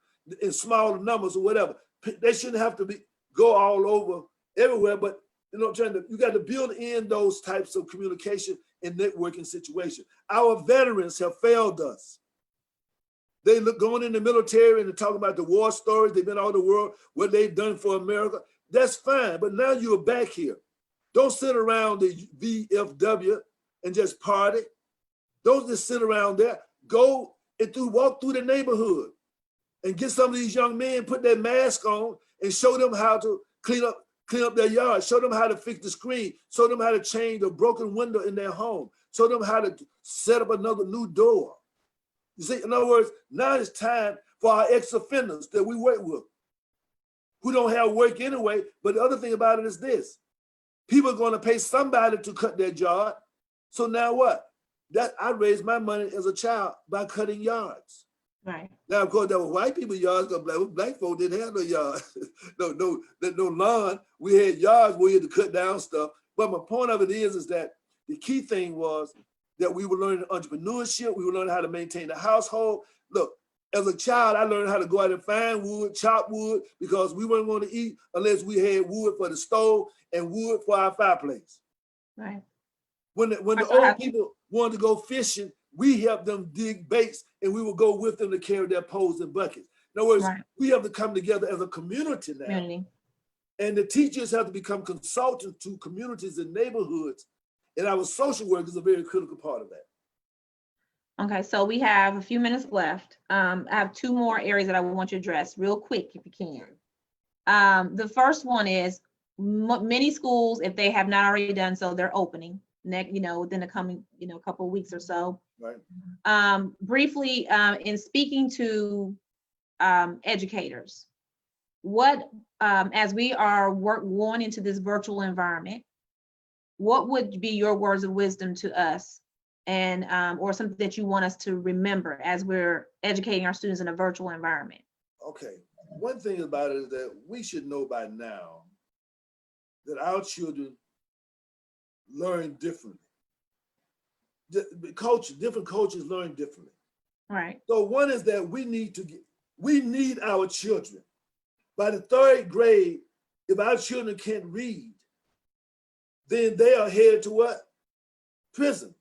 in smaller numbers or whatever. They shouldn't have to go all over everywhere, but you got to build in those types of communication and networking situations. Our veterans have failed us. They going in the military and talking about the war stories. They've been all over the world, what they've done for America. That's fine, but now you're back here. Don't sit around the VFW and just party. Don't just sit around there. Go and walk through the neighborhood and get some of these young men, put their mask on, and show them how to clean up their yard, show them how to fix the screen, show them how to change a broken window in their home, show them how to set up another new door. You see, in other words, now it's time for our ex-offenders that we work with, who don't have work anyway. But the other thing about it is this: people are going to pay somebody to cut their yard. So now what? I raised my money as a child by cutting yards. Right. Now, of course, there were white people yards because black folk didn't have no yard, no lawn. We had yards where you had to cut down stuff. But my point of it is that the key thing was that we were learning entrepreneurship. We were learning how to maintain the household. Look, as a child, I learned how to go out and find wood, chop wood, because we weren't going to eat unless we had wood for the stove and wood for our fireplace. Right. When the old people wanted to go fishing, we helped them dig baits, and we would go with them to carry their poles and buckets. In other words, right. we have to come together as a community now. Community. And the teachers have to become consultants to communities and neighborhoods. And our social work is a very critical part of that. Okay, so we have a few minutes left. I have two more areas that I want you to address real quick, if you can. The first one is many schools, if they have not already done so, they're opening within the coming, couple of weeks or so. Right. Briefly, in speaking to educators, what, as we are going into this virtual environment, what would be your words of wisdom to us, and or something that you want us to remember as we're educating our students in a virtual environment? Okay, one thing about it is that we should know by now that our children learn differently. Different cultures learn differently. Right. So one is that we need our children. By the third grade, if our children can't read, then they are headed to what? Prison.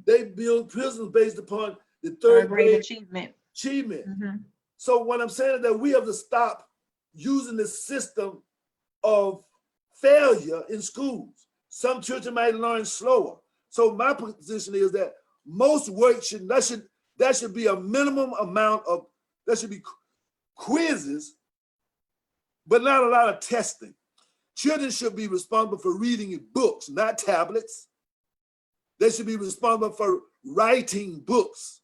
They build prisons based upon the third grade achievement. Mm-hmm. So what I'm saying is that we have to stop using the system of failure in schools. Some children might learn slower. So my position is that most work that should be a minimum amount of, there should be quizzes, but not a lot of testing. Children should be responsible for reading books, not tablets. They should be responsible for writing books,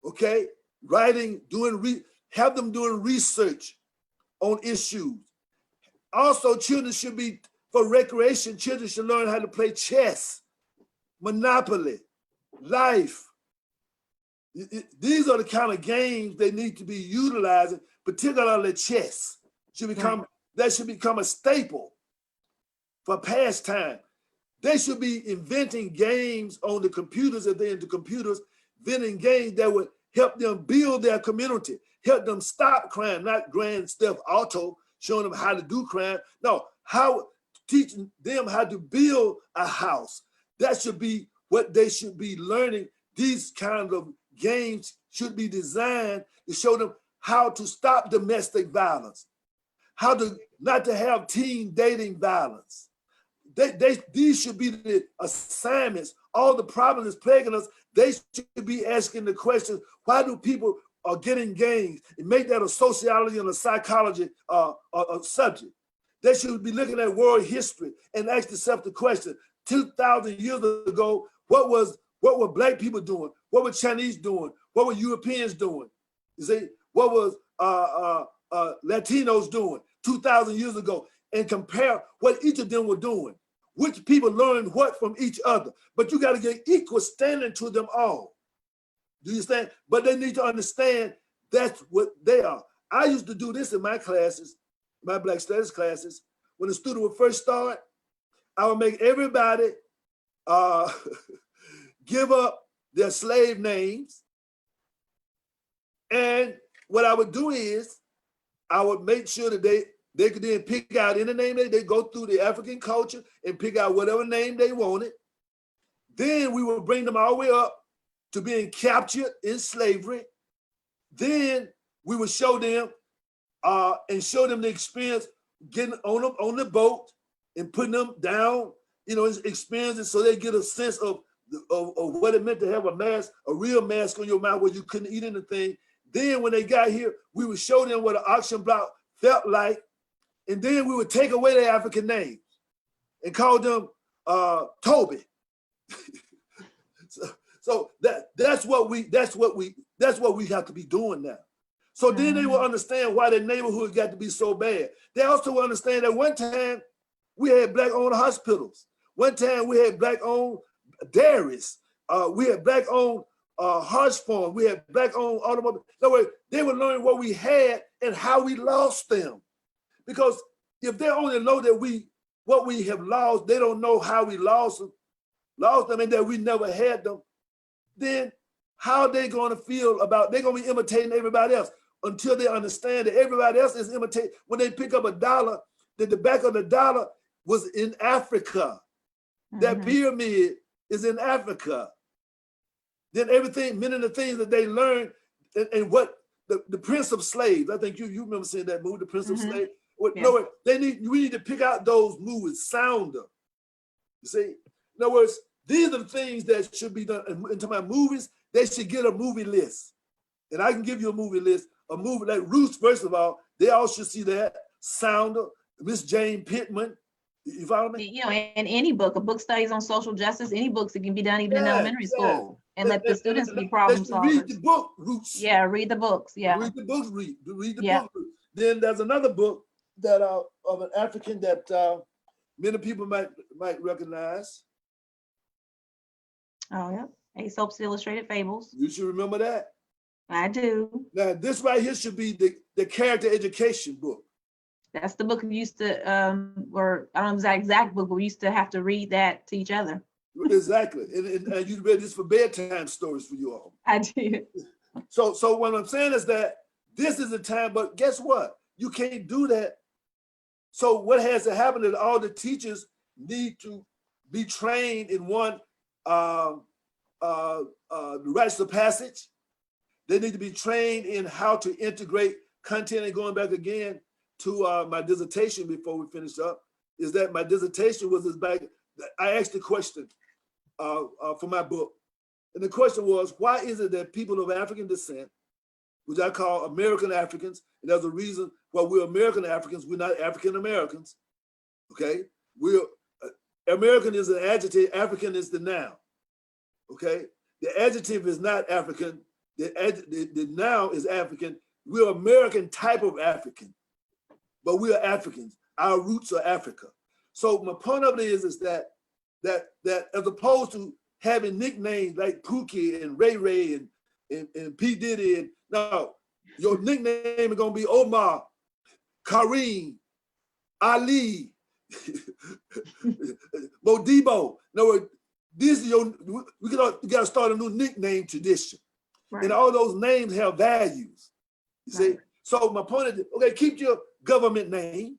okay? Have them doing research on issues. Also, children should be, for recreation, children should learn how to play chess, Monopoly, Life. These are the kind of games they need to be utilizing, particularly chess. That should become a staple for pastime. They should be inventing games on the computers, if they're into computers, inventing games that would help them build their community, help them stop crime, not Grand Theft Auto, showing them how to do crime. No, teaching them how to build a house. That should be what they should be learning. These kinds of games should be designed to show them how to stop domestic violence, how to not to have teen dating violence. These should be the assignments. All the problems plaguing us, they should be asking the questions, why do people are getting gangs, and make that a sociology and a psychology subject. They should be looking at world history and ask themselves the question, 2,000 years ago, what were Black people doing? What were Chinese doing? What were Europeans doing? You see, what was Latinos doing 2,000 years ago? And compare what each of them were doing. Which people learned what from each other. But you got to get equal standing to them all. Do you understand? But they need to understand that's what they are. I used to do this in my classes, my Black Studies classes. When a student would first start, I would make everybody give up their slave names. And what I would do is I would make sure that they could then pick out any name they go through the African culture and pick out whatever name they wanted. Then we would bring them all the way up to being captured in slavery. Then we would show them the experience getting on the boat and putting them down, experiences, so they get a sense of what it meant to have a real mask on your mouth where you couldn't eat anything. Then when they got here, we would show them what an auction block felt like. And then we would take away their African names and call them Toby. So that's what we have to be doing now. So then they will understand why their neighborhood got to be so bad. They also will understand that one time we had Black-owned hospitals. One time we had Black-owned dairies. We had Black-owned Hodge Farm. We had black-owned automobiles. In other words, they were learning what we had and how we lost them. Because if they only know that what we have lost, they don't know how we lost them, and that we never had them, then how are they going to feel about, they're going to be imitating everybody else until they understand that everybody else is imitating. When they pick up a dollar, that the back of the dollar was in Africa. That pyramid is in Africa. Then everything, many of the things that they learned, and what the Prince of Slaves, I think you remember seeing that movie, The Prince of Slaves. Yeah. No, we need to pick out those movies, Sounder. You see? In other words, these are the things that should be done. Into my movies, they should get a movie list. And I can give you a movie list, a movie like Roots, first of all, they all should see that. Sounder, Miss Jane Pittman. You follow me? You know, in any book, a book studies on social justice, any books that can be done even in elementary school, and let the students be problem solvers. Read the book, Roots. Yeah, read the books. Yeah. Read the books, read the book. Then there's another book that of an African that many people might recognize. Oh, yeah. Aesop's Illustrated Fables. You should remember that. I do. Now, this right here should be the character education book. That's the book we used to, or I don't know the exact book, but we used to have to read that to each other. Exactly. And you read this for bedtime stories for you all. I did. So what I'm saying is that this is the time, but guess what? You can't do that. So what has to happen is all the teachers need to be trained in one, the rites of passage. They need to be trained in how to integrate content. And going back again to my dissertation before we finish up, is that my dissertation was I asked the question for my book. And the question was, why is it that people of African descent, which I call American Africans, and there's a reason why we're American Africans, we're not African Americans, okay? American is an adjective, African is the noun, okay? The adjective is not African, the noun is African. We're American type of African, but we are Africans. Our roots are Africa. So my point of it is that as opposed to having nicknames like Pookie and Ray Ray and P. Diddy, and no, your nickname is gonna be Omar, Kareem, Ali, Modibo. No, this is we gotta start a new nickname tradition. Right. And all those names have values. You see? So my point is, okay, keep your government name,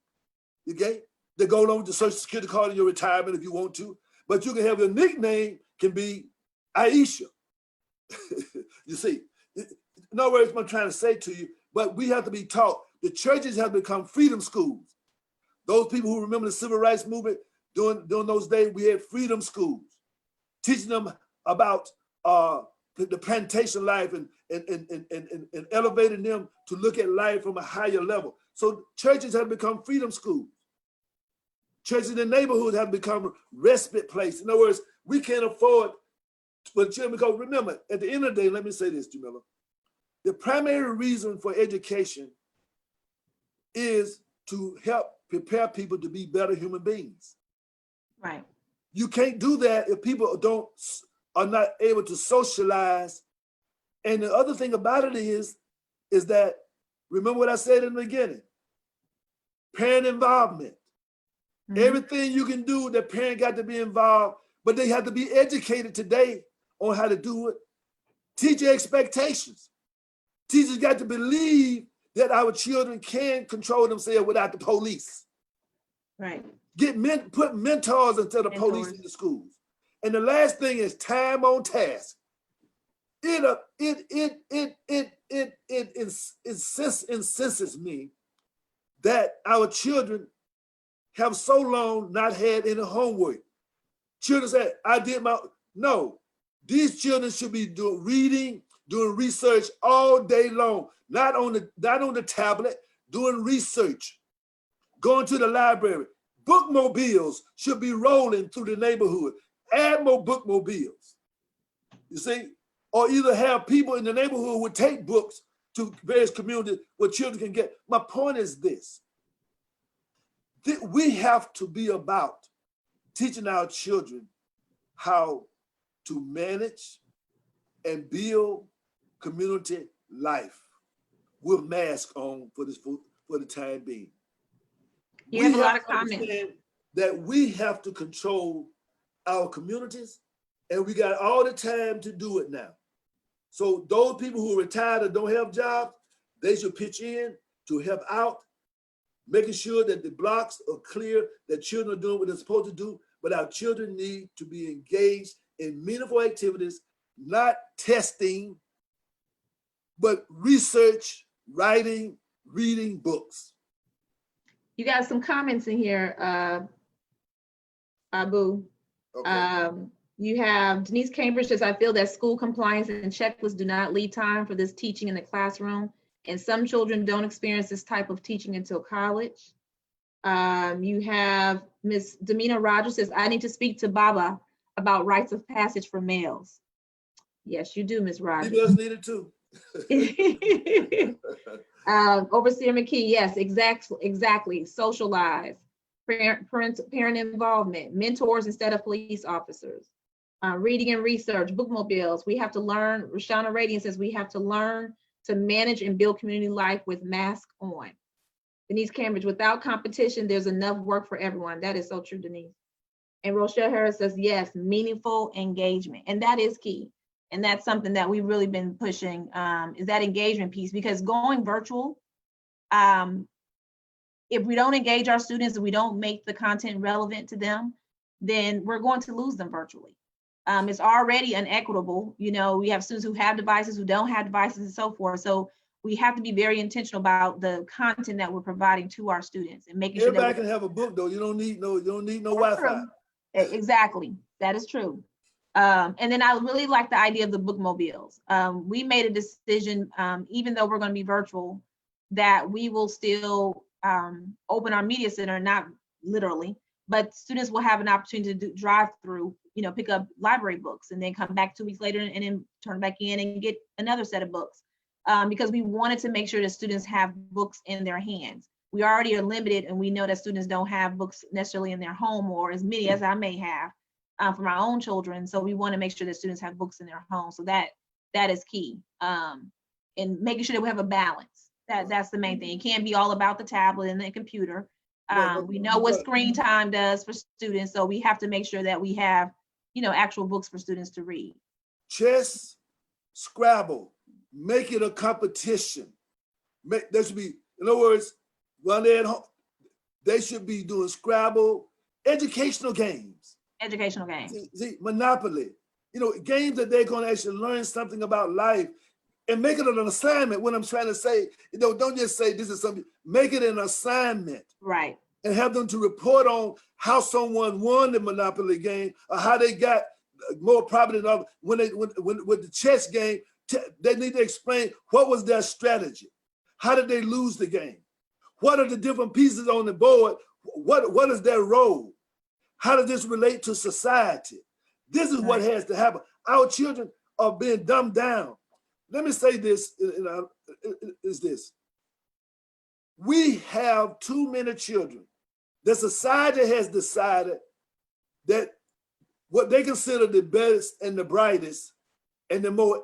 okay? That go along with the Social Security card in your retirement if you want to, but you can have your nickname can be Aisha. You see? In other words, what I'm trying to say to you, but we have to be taught. The churches have become freedom schools. Those people who remember the civil rights movement during those days, we had freedom schools, teaching them about the plantation life and elevating them to look at life from a higher level. So churches have become freedom schools. Churches in the neighborhood have become respite places. In other words, we can't afford for the children, because remember, at the end of the day, let me say this, Jamila, the primary reason for education is to help prepare people to be better human beings. Right. You can't do that if people are not able to socialize. And the other thing about it is that, remember what I said in the beginning, parent involvement. Mm-hmm. Everything you can do, the parent got to be involved, but they have to be educated today on how to do it. Teacher expectations. Teachers got to believe that our children can control themselves without the police. Right. Put mentors instead of police in the schools. And the last thing is time on task. It incenses me that our children have so long not had any homework. Children say, no, these children should be doing research all day long, not on the tablet, doing research, going to the library. Bookmobiles should be rolling through the neighborhood. Add more bookmobiles, you see? Or either have people in the neighborhood who would take books to various communities where children can get. My point is this. We have to be about teaching our children how to manage, and build community life with masks on for the time being. You have a lot of to comments. understand that we have to control our communities, and we got all the time to do it now. So those people who are retired or don't have jobs, they should pitch in to help out, making sure that the blocks are clear, that children are doing what they're supposed to do, but our children need to be engaged in meaningful activities, not testing, but research, writing, reading books. You got some comments in here, Abu. Okay. You have Denise Cambridge says, I feel that school compliance and checklists do not leave time for this teaching in the classroom. And some children don't experience this type of teaching until college. You have Miss Demina Rogers says, I need to speak to Baba about rites of passage for males. Yes, you do, Miss Rogers. People else need it too. Overseer McKee, yes, exactly. Socialize, parent involvement, mentors instead of police officers. Reading and research, bookmobiles. We have to learn. Rashana Radian says we have to learn to manage and build community life with mask on. Denise Cambridge, without competition, there's enough work for everyone. That is so true, Denise. And Rochelle Harris says, yes, meaningful engagement. And that is key. And that's something that we've really been pushing, is that engagement piece, because going virtual, if we don't engage our students and we don't make the content relevant to them, then we're going to lose them virtually. It's already inequitable. You know, we have students who have devices, who don't have devices, and so forth. So we have to be very intentional about the content that we're providing to our students and making sure that everybody can have a book though. You don't need no Wi-Fi. Exactly, that is true. And then I really like the idea of the bookmobiles. We made a decision, even though we're going to be virtual, that we will still open our media center, not literally, but students will have an opportunity to drive through, you know, pick up library books and then come back 2 weeks later and then turn back in and get another set of books. Because we wanted to make sure that students have books in their hands. We already are limited, and we know that students don't have books necessarily in their home, or as many as I may have for my own children. So we want to make sure that students have books in their home. So that is key. And making sure that we have a balance. That's the main thing. It can't be all about the tablet and the computer. We know what screen time does for students, so we have to make sure that we have, you know, actual books for students to read. Chess, Scrabble, make it a competition. There should be, in other words, when they're at home, they should be doing Scrabble, educational games. Educational games. See, Monopoly, you know, games that they're going to actually learn something about life and make it an assignment. What I'm trying to say, you know, don't just say this is something, make it an assignment. Right. And have them to report on how someone won the Monopoly game or how they got more property than others. When with the chess game, they need to explain what was their strategy. How did they lose the game? What are the different pieces on the board? What is their role? How does this relate to society? This is what has to happen. Our children are being dumbed down. Let me say this, is this. We have too many children. The society has decided that what they consider the best and the brightest and the more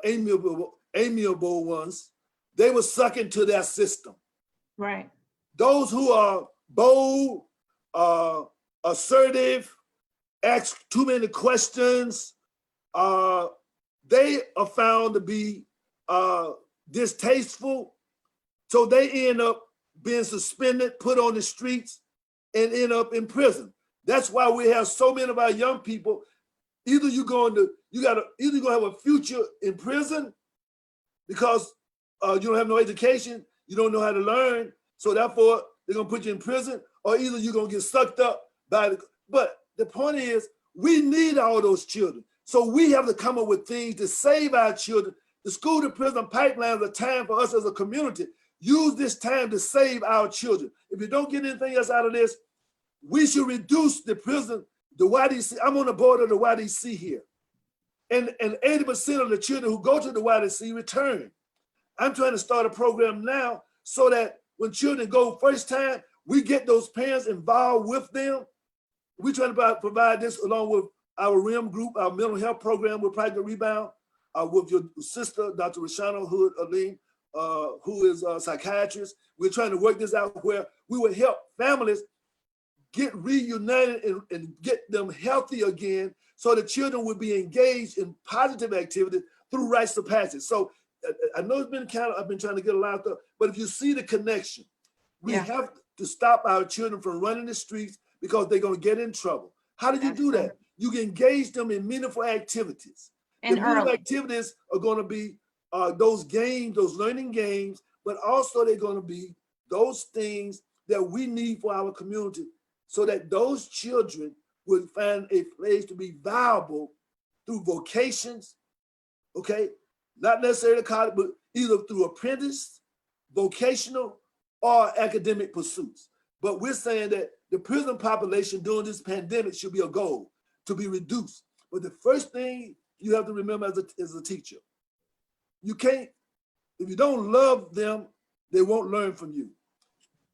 amiable ones, they will suck into their system. Right. Those who are bold, assertive, ask too many questions, they are found to be distasteful. So they end up being suspended, put on the streets, and end up in prison. That's why we have so many of our young people. Either you're going to have a future in prison because you don't have no education, you don't know how to learn, so therefore they're gonna put you in prison, or either you're gonna get sucked up by the. But the point is, we need all those children, so we have to come up with things to save our children. The school to prison pipeline is a time for us as a community. Use this time to save our children. If you don't get anything else out of this, we should reduce the prison, the YDC. I'm on the board of the YDC here. And 80% of the children who go to the YDC return. I'm trying to start a program now so that when children go first time, we get those parents involved with them. We're trying to provide this along with our RIM group, our mental health program with Project Rebound. with your sister, Dr. Rashana Hood, Aleem, who is a psychiatrist. We're trying to work this out where we will help families get reunited and get them healthy again, so the children will be engaged in positive activities through rites of passage. So I know it's been I've been trying to get a lot of stuff, but if you see the connection, we have to stop our children from running the streets because they're going to get in trouble. How do you do that? You can engage them in meaningful activities. And the meaningful activities are going to be those games, those learning games, but also they're going to be those things that we need for our community, so that those children will find a place to be viable through vocations, okay? Not necessarily college, but either through apprentice, vocational, or academic pursuits. But we're saying that the prison population during this pandemic should be a goal to be reduced. But the first thing you have to remember as a teacher, you can't, if you don't love them, they won't learn from you.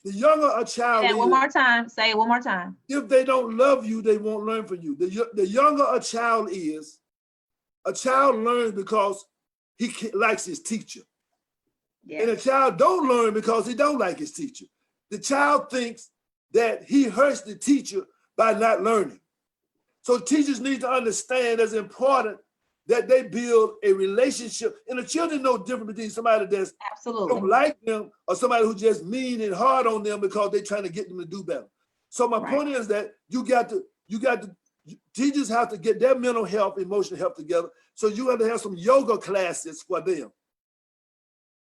The younger a child is, one more time. Say it one more time. If they don't love you, they won't learn from you. The younger a child is, a child learns because he likes his teacher. Yes. And a child don't learn because he don't like his teacher. The child thinks that he hurts the teacher by not learning. So teachers need to understand it's important that they build a relationship. And the children know different between somebody that's don't like them or somebody who just mean and hard on them because they're trying to get them to do better. So my point is that teachers have to get their mental health, emotional health together. So you have to have some yoga classes for them.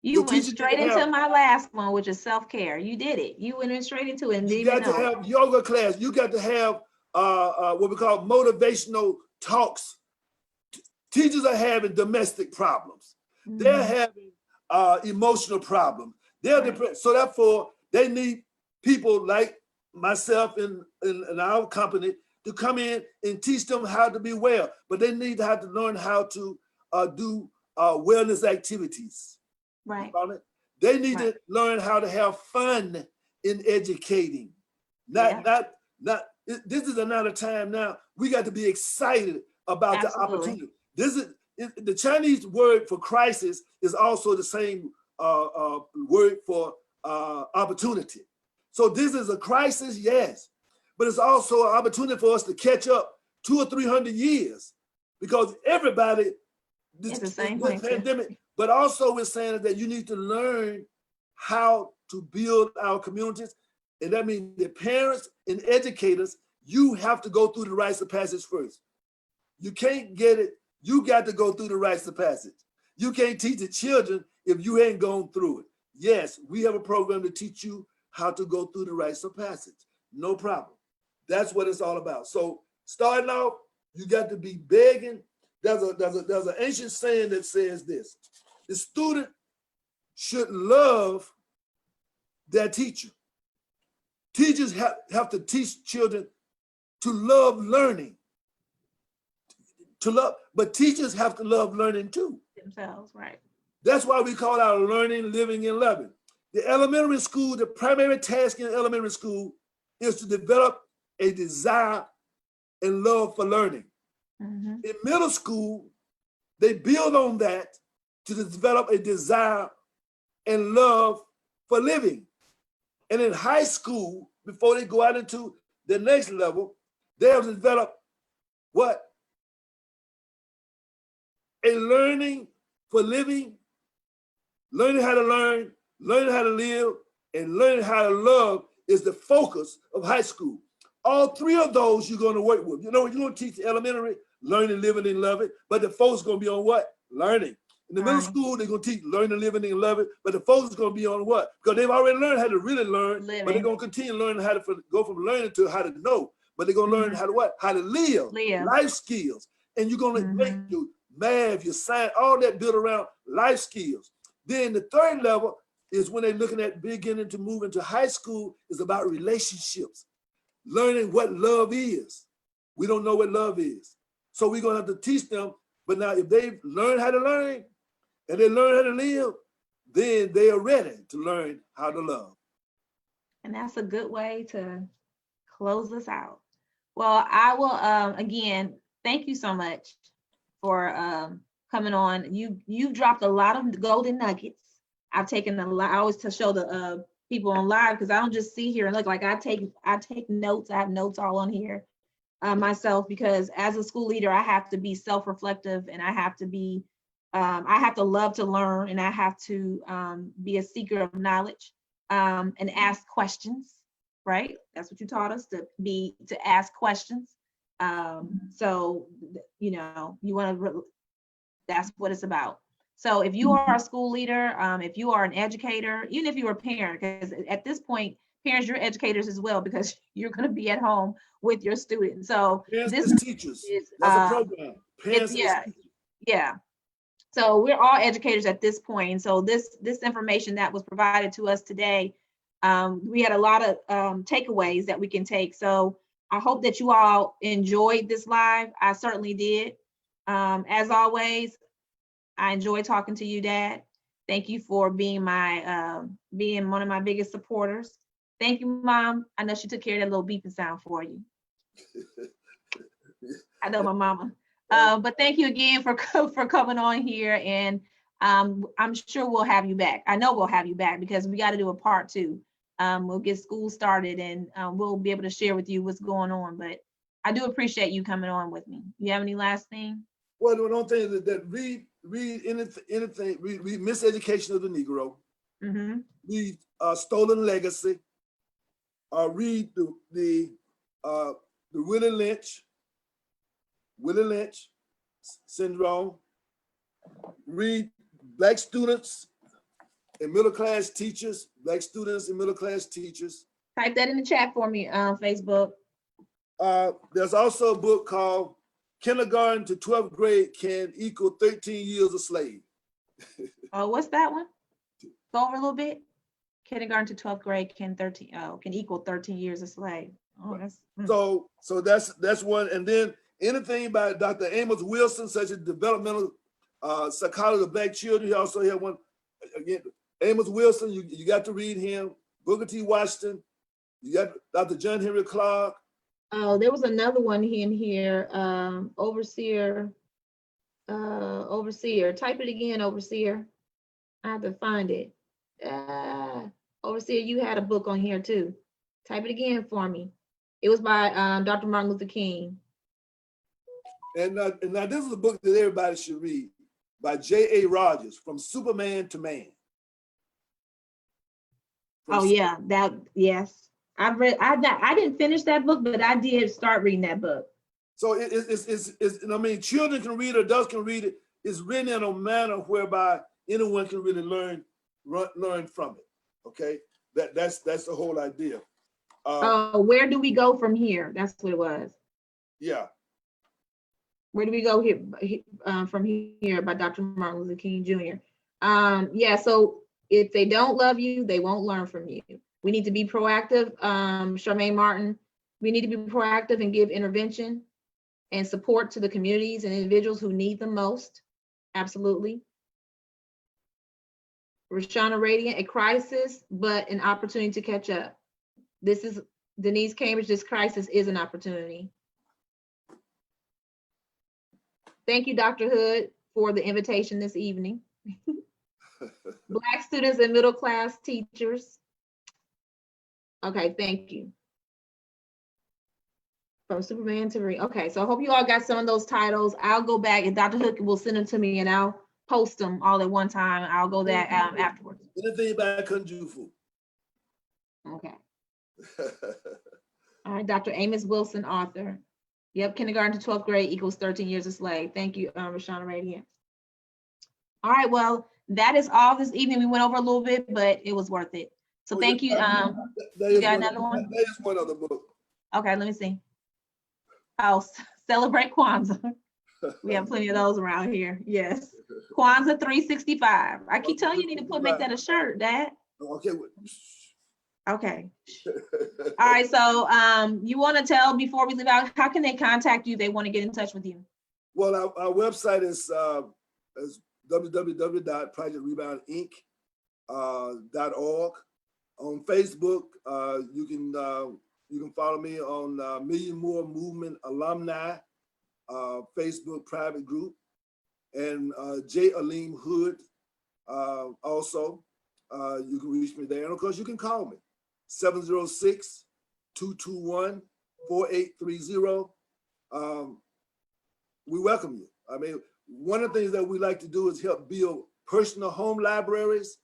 You went straight into my last one, which is self-care. You did it. You went straight into it. And you got to have yoga class. You got to have what we call motivational talks. Teachers are having domestic problems. Mm-hmm. They're having emotional problems. They're depressed. So therefore, they need people like myself in our company to come in and teach them how to be well. But they need to have to learn how to do wellness activities. Right. They need to learn how to have fun in educating. This is another time now. We got to be excited about the opportunity. This is the Chinese word for crisis is also the same word for opportunity. So this is a crisis, yes, but it's also an opportunity for us to catch up 200 or 300 years, because everybody this pandemic. But also we're saying that you need to learn how to build our communities, and that means the parents and educators. You have to go through the rites of passage first. You can't get it. You got to go through the rites of passage. You can't teach the children if you ain't gone through it. Yes, we have a program to teach you how to go through the rites of passage. No problem. That's what it's all about. So starting off, you got to be begging. There's an ancient saying that says this: the student should love their teacher. Teachers have to teach children to love learning. To love, but teachers have to love learning too. Themselves, right. That's why we call our learning, living, and loving. The elementary school, the primary task in elementary school is to develop a desire and love for learning. Mm-hmm. In middle school, they build on that to develop a desire and love for living. And in high school, before they go out into the next level, they have to develop what? A learning for living, learning how to learn, learning how to live, and learning how to love is the focus of high school. All three of those you're going to work with. You know, you're going to teach elementary, learning, living, and loving, but the focus is going to be on what? Learning. In the middle school, they're going to teach learning, living, and loving, but the focus is going to be on what? Because they've already learned how to really learn, but they're going to continue learning how to go from learning to how to know, but they're going to learn how to what? How to live. Life skills. And you're going to make your math, your science, all that built around life skills. Then the third level is when they're looking at beginning to move into high school, is about relationships, learning what love is. We don't know what love is. So we're going to have to teach them. But now if they learn how to learn and they learn how to live, then they are ready to learn how to love. And that's a good way to close us out. Well, I will, again, thank you so much for coming on. You've dropped a lot of golden nuggets. I've taken a lot. I always to show the people on live, because I don't just see here and look. Like I take notes. I have notes all on here myself, because as a school leader, I have to be self-reflective, and I have to love to learn, and I have to be a seeker of knowledge and ask questions. Right? That's what you taught us, to ask questions. So you want to. That's what it's about. So if you are a school leader, if you are an educator, even if you're a parent, because at this point, parents, you're educators as well, because you're going to be at home with your students. So Parents this as teachers. is, That's a program. Parents as teachers. yeah. So we're all educators at this point. So this information that was provided to us today, we had a lot of takeaways that we can take. So I hope that you all enjoyed this live. I certainly did. As always, I enjoy talking to you, Dad. Thank you for being being one of my biggest supporters. Thank you, Mom. I know she took care of that little beeping sound for you. I know my mama. But thank you again for coming on here, and I'm sure we'll have you back. I know we'll have you back, because we got to do a part 2. We'll get school started, and we'll be able to share with you what's going on. But I do appreciate you coming on with me. You have any last thing? Well, the one thing that read anything, read Miseducation of the Negro, read Stolen Legacy, read the Willie Lynch syndrome, read Black students and middle class teachers, Black students and middle class teachers. Type that in the chat for me on Facebook. There's also a book called Kindergarten to 12th Grade Can Equal 13 Years a Slave. Oh, what's that one? Go over a little bit. Kindergarten to 12th grade can equal 13 years a slave. Oh, that's so that's one. And then anything by Dr. Amos Wilson, such as Developmental Psychology of Black Children. He also had one again. Amos Wilson, you got to read him. Booker T. Washington. You got Dr. John Henry Clark. Oh, there was another one in here. Overseer. Type it again, Overseer. I have to find it. Overseer, you had a book on here too. Type it again for me. It was by Dr. Martin Luther King. And now this is a book that everybody should read, by J.A. Rogers, From Superman to Man. Yes. I didn't finish that book, but I did start reading that book. So it's children can read it, adults can read it. It's written in a manner whereby anyone can really learn from it. Okay, that's the whole idea. Where do we go from here? That's what it was. Yeah. Where do we go here from here by Dr. Martin Luther King Jr. So if they don't love you, they won't learn from you. We need to be proactive, Charmaine Martin. We need to be proactive and give intervention and support to the communities and individuals who need them most. Absolutely. Rashana Radiant, a crisis, but an opportunity to catch up. This is Denise Cambridge. This crisis is an opportunity. Thank you, Dr. Hood, for the invitation this evening. Black students and middle class teachers. Okay, thank you. From Superman to Marie. Okay, so I hope you all got some of those titles. I'll go back and Dr. Hood will send them to me and I'll post them all at one time. I'll go that afterwards. Anything about Kung Fu. Okay. All right, Dr. Amos Wilson, author. Yep, kindergarten to 12th grade equals 13 years a slave. Thank you, Rashana Radiant. All right, well, that is all this evening. We went over a little bit, but it was worth it. So thank you. You got another one? There is one other book. Okay, let me see. Oh, Celebrate Kwanzaa. We have plenty of those around here. Yes. Kwanzaa 365. I keep telling you, you need to make that a shirt, Dad. Okay. Okay. All right. So you want to tell before we leave out, how can they contact you? They want to get in touch with you. Well, our website is www.projectreboundinc.org. On Facebook, you can follow me on Million More Movement Alumni Facebook private group. and J. Aleem Hud. Also, you can reach me there. And of course, you can call me, 706-221-4830. We welcome you. I mean, one of the things that we like to do is help build personal home libraries,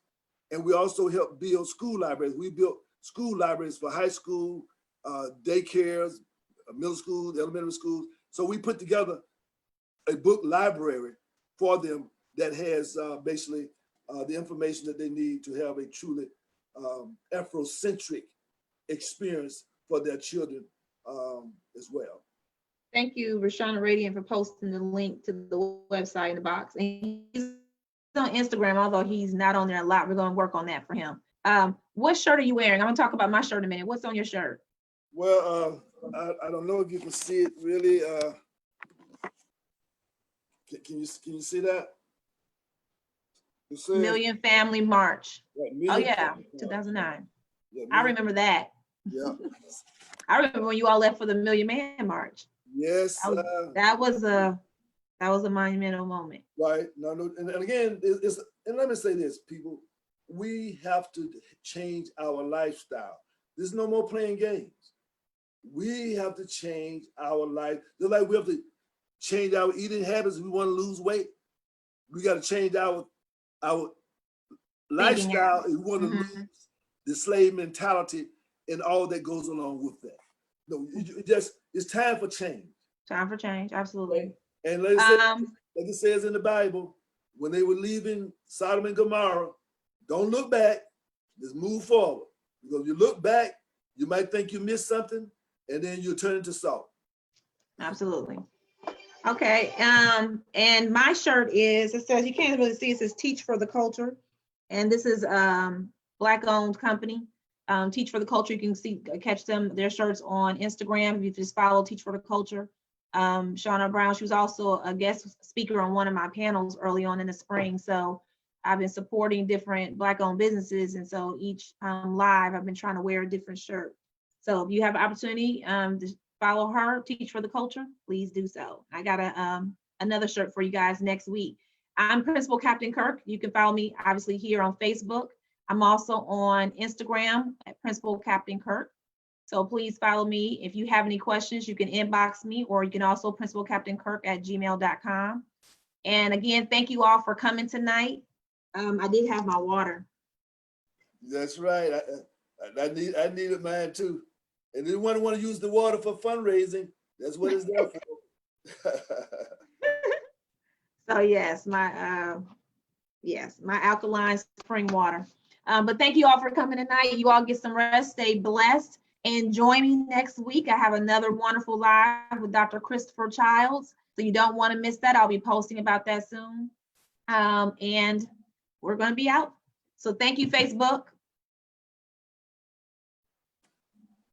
and we also help build school libraries. We built school libraries for high school, daycares, middle schools, elementary schools. So we put together a book library for them that has basically the information that they need to have a truly Afrocentric experience for their children as well. Thank you, Rashana Radiant, for posting the link to the website in the box. And he's on Instagram, although he's not on there a lot. We're going to work on that for him. What shirt are you wearing? I'm going to talk about my shirt in a minute. What's on your shirt? Well, I don't know if you can see it really. Can you see that? It says, Million Family March. Million Oh yeah, Family 2009. Yeah, I remember that. Yeah. I remember when you all left for the Million Man March. Yes. That was a monumental moment. Right. No. And again, and let me say this, people, we have to change our lifestyle. There's no more playing games. We have to change our life. Just like we have to change our eating habits if we want to lose weight. We got to change our lifestyle if we want to lose the slave mentality and all that goes along with that. No, it's time for change. Time for change, absolutely. Right? And like it says in the Bible, when they were leaving Sodom and Gomorrah, don't look back, just move forward. Because if you look back, you might think you missed something, and then you turn into salt. Absolutely. Okay, and my shirt it says, you can't really see, it says Teach for the Culture. And this is Black-owned company. Teach for the Culture, you can catch their shirts on Instagram. If you just follow Teach for the Culture. Shauna Brown, she was also a guest speaker on one of my panels early on in the spring. So I've been supporting different Black-owned businesses. And so each live, I've been trying to wear a different shirt. So if you have an opportunity to follow her, Teach for the Culture, please do so. I got another shirt for you guys next week. I'm Principal Captain Kirk. You can follow me obviously here on Facebook. I'm also on Instagram at Principal Captain Kirk. So please follow me. If you have any questions, you can inbox me, or you can also principalcaptainkirk@gmail.com. And again, thank you all for coming tonight. I did have my water. That's right. I needed mine too. And if you want to use the water for fundraising, that's what it's there for. So yes, my alkaline spring water. But thank you all for coming tonight. You all get some rest, stay blessed, and join me next week. I have another wonderful live with Dr. Christopher Childs. So you don't want to miss that. I'll be posting about that soon. And we're going to be out. So thank you, Facebook.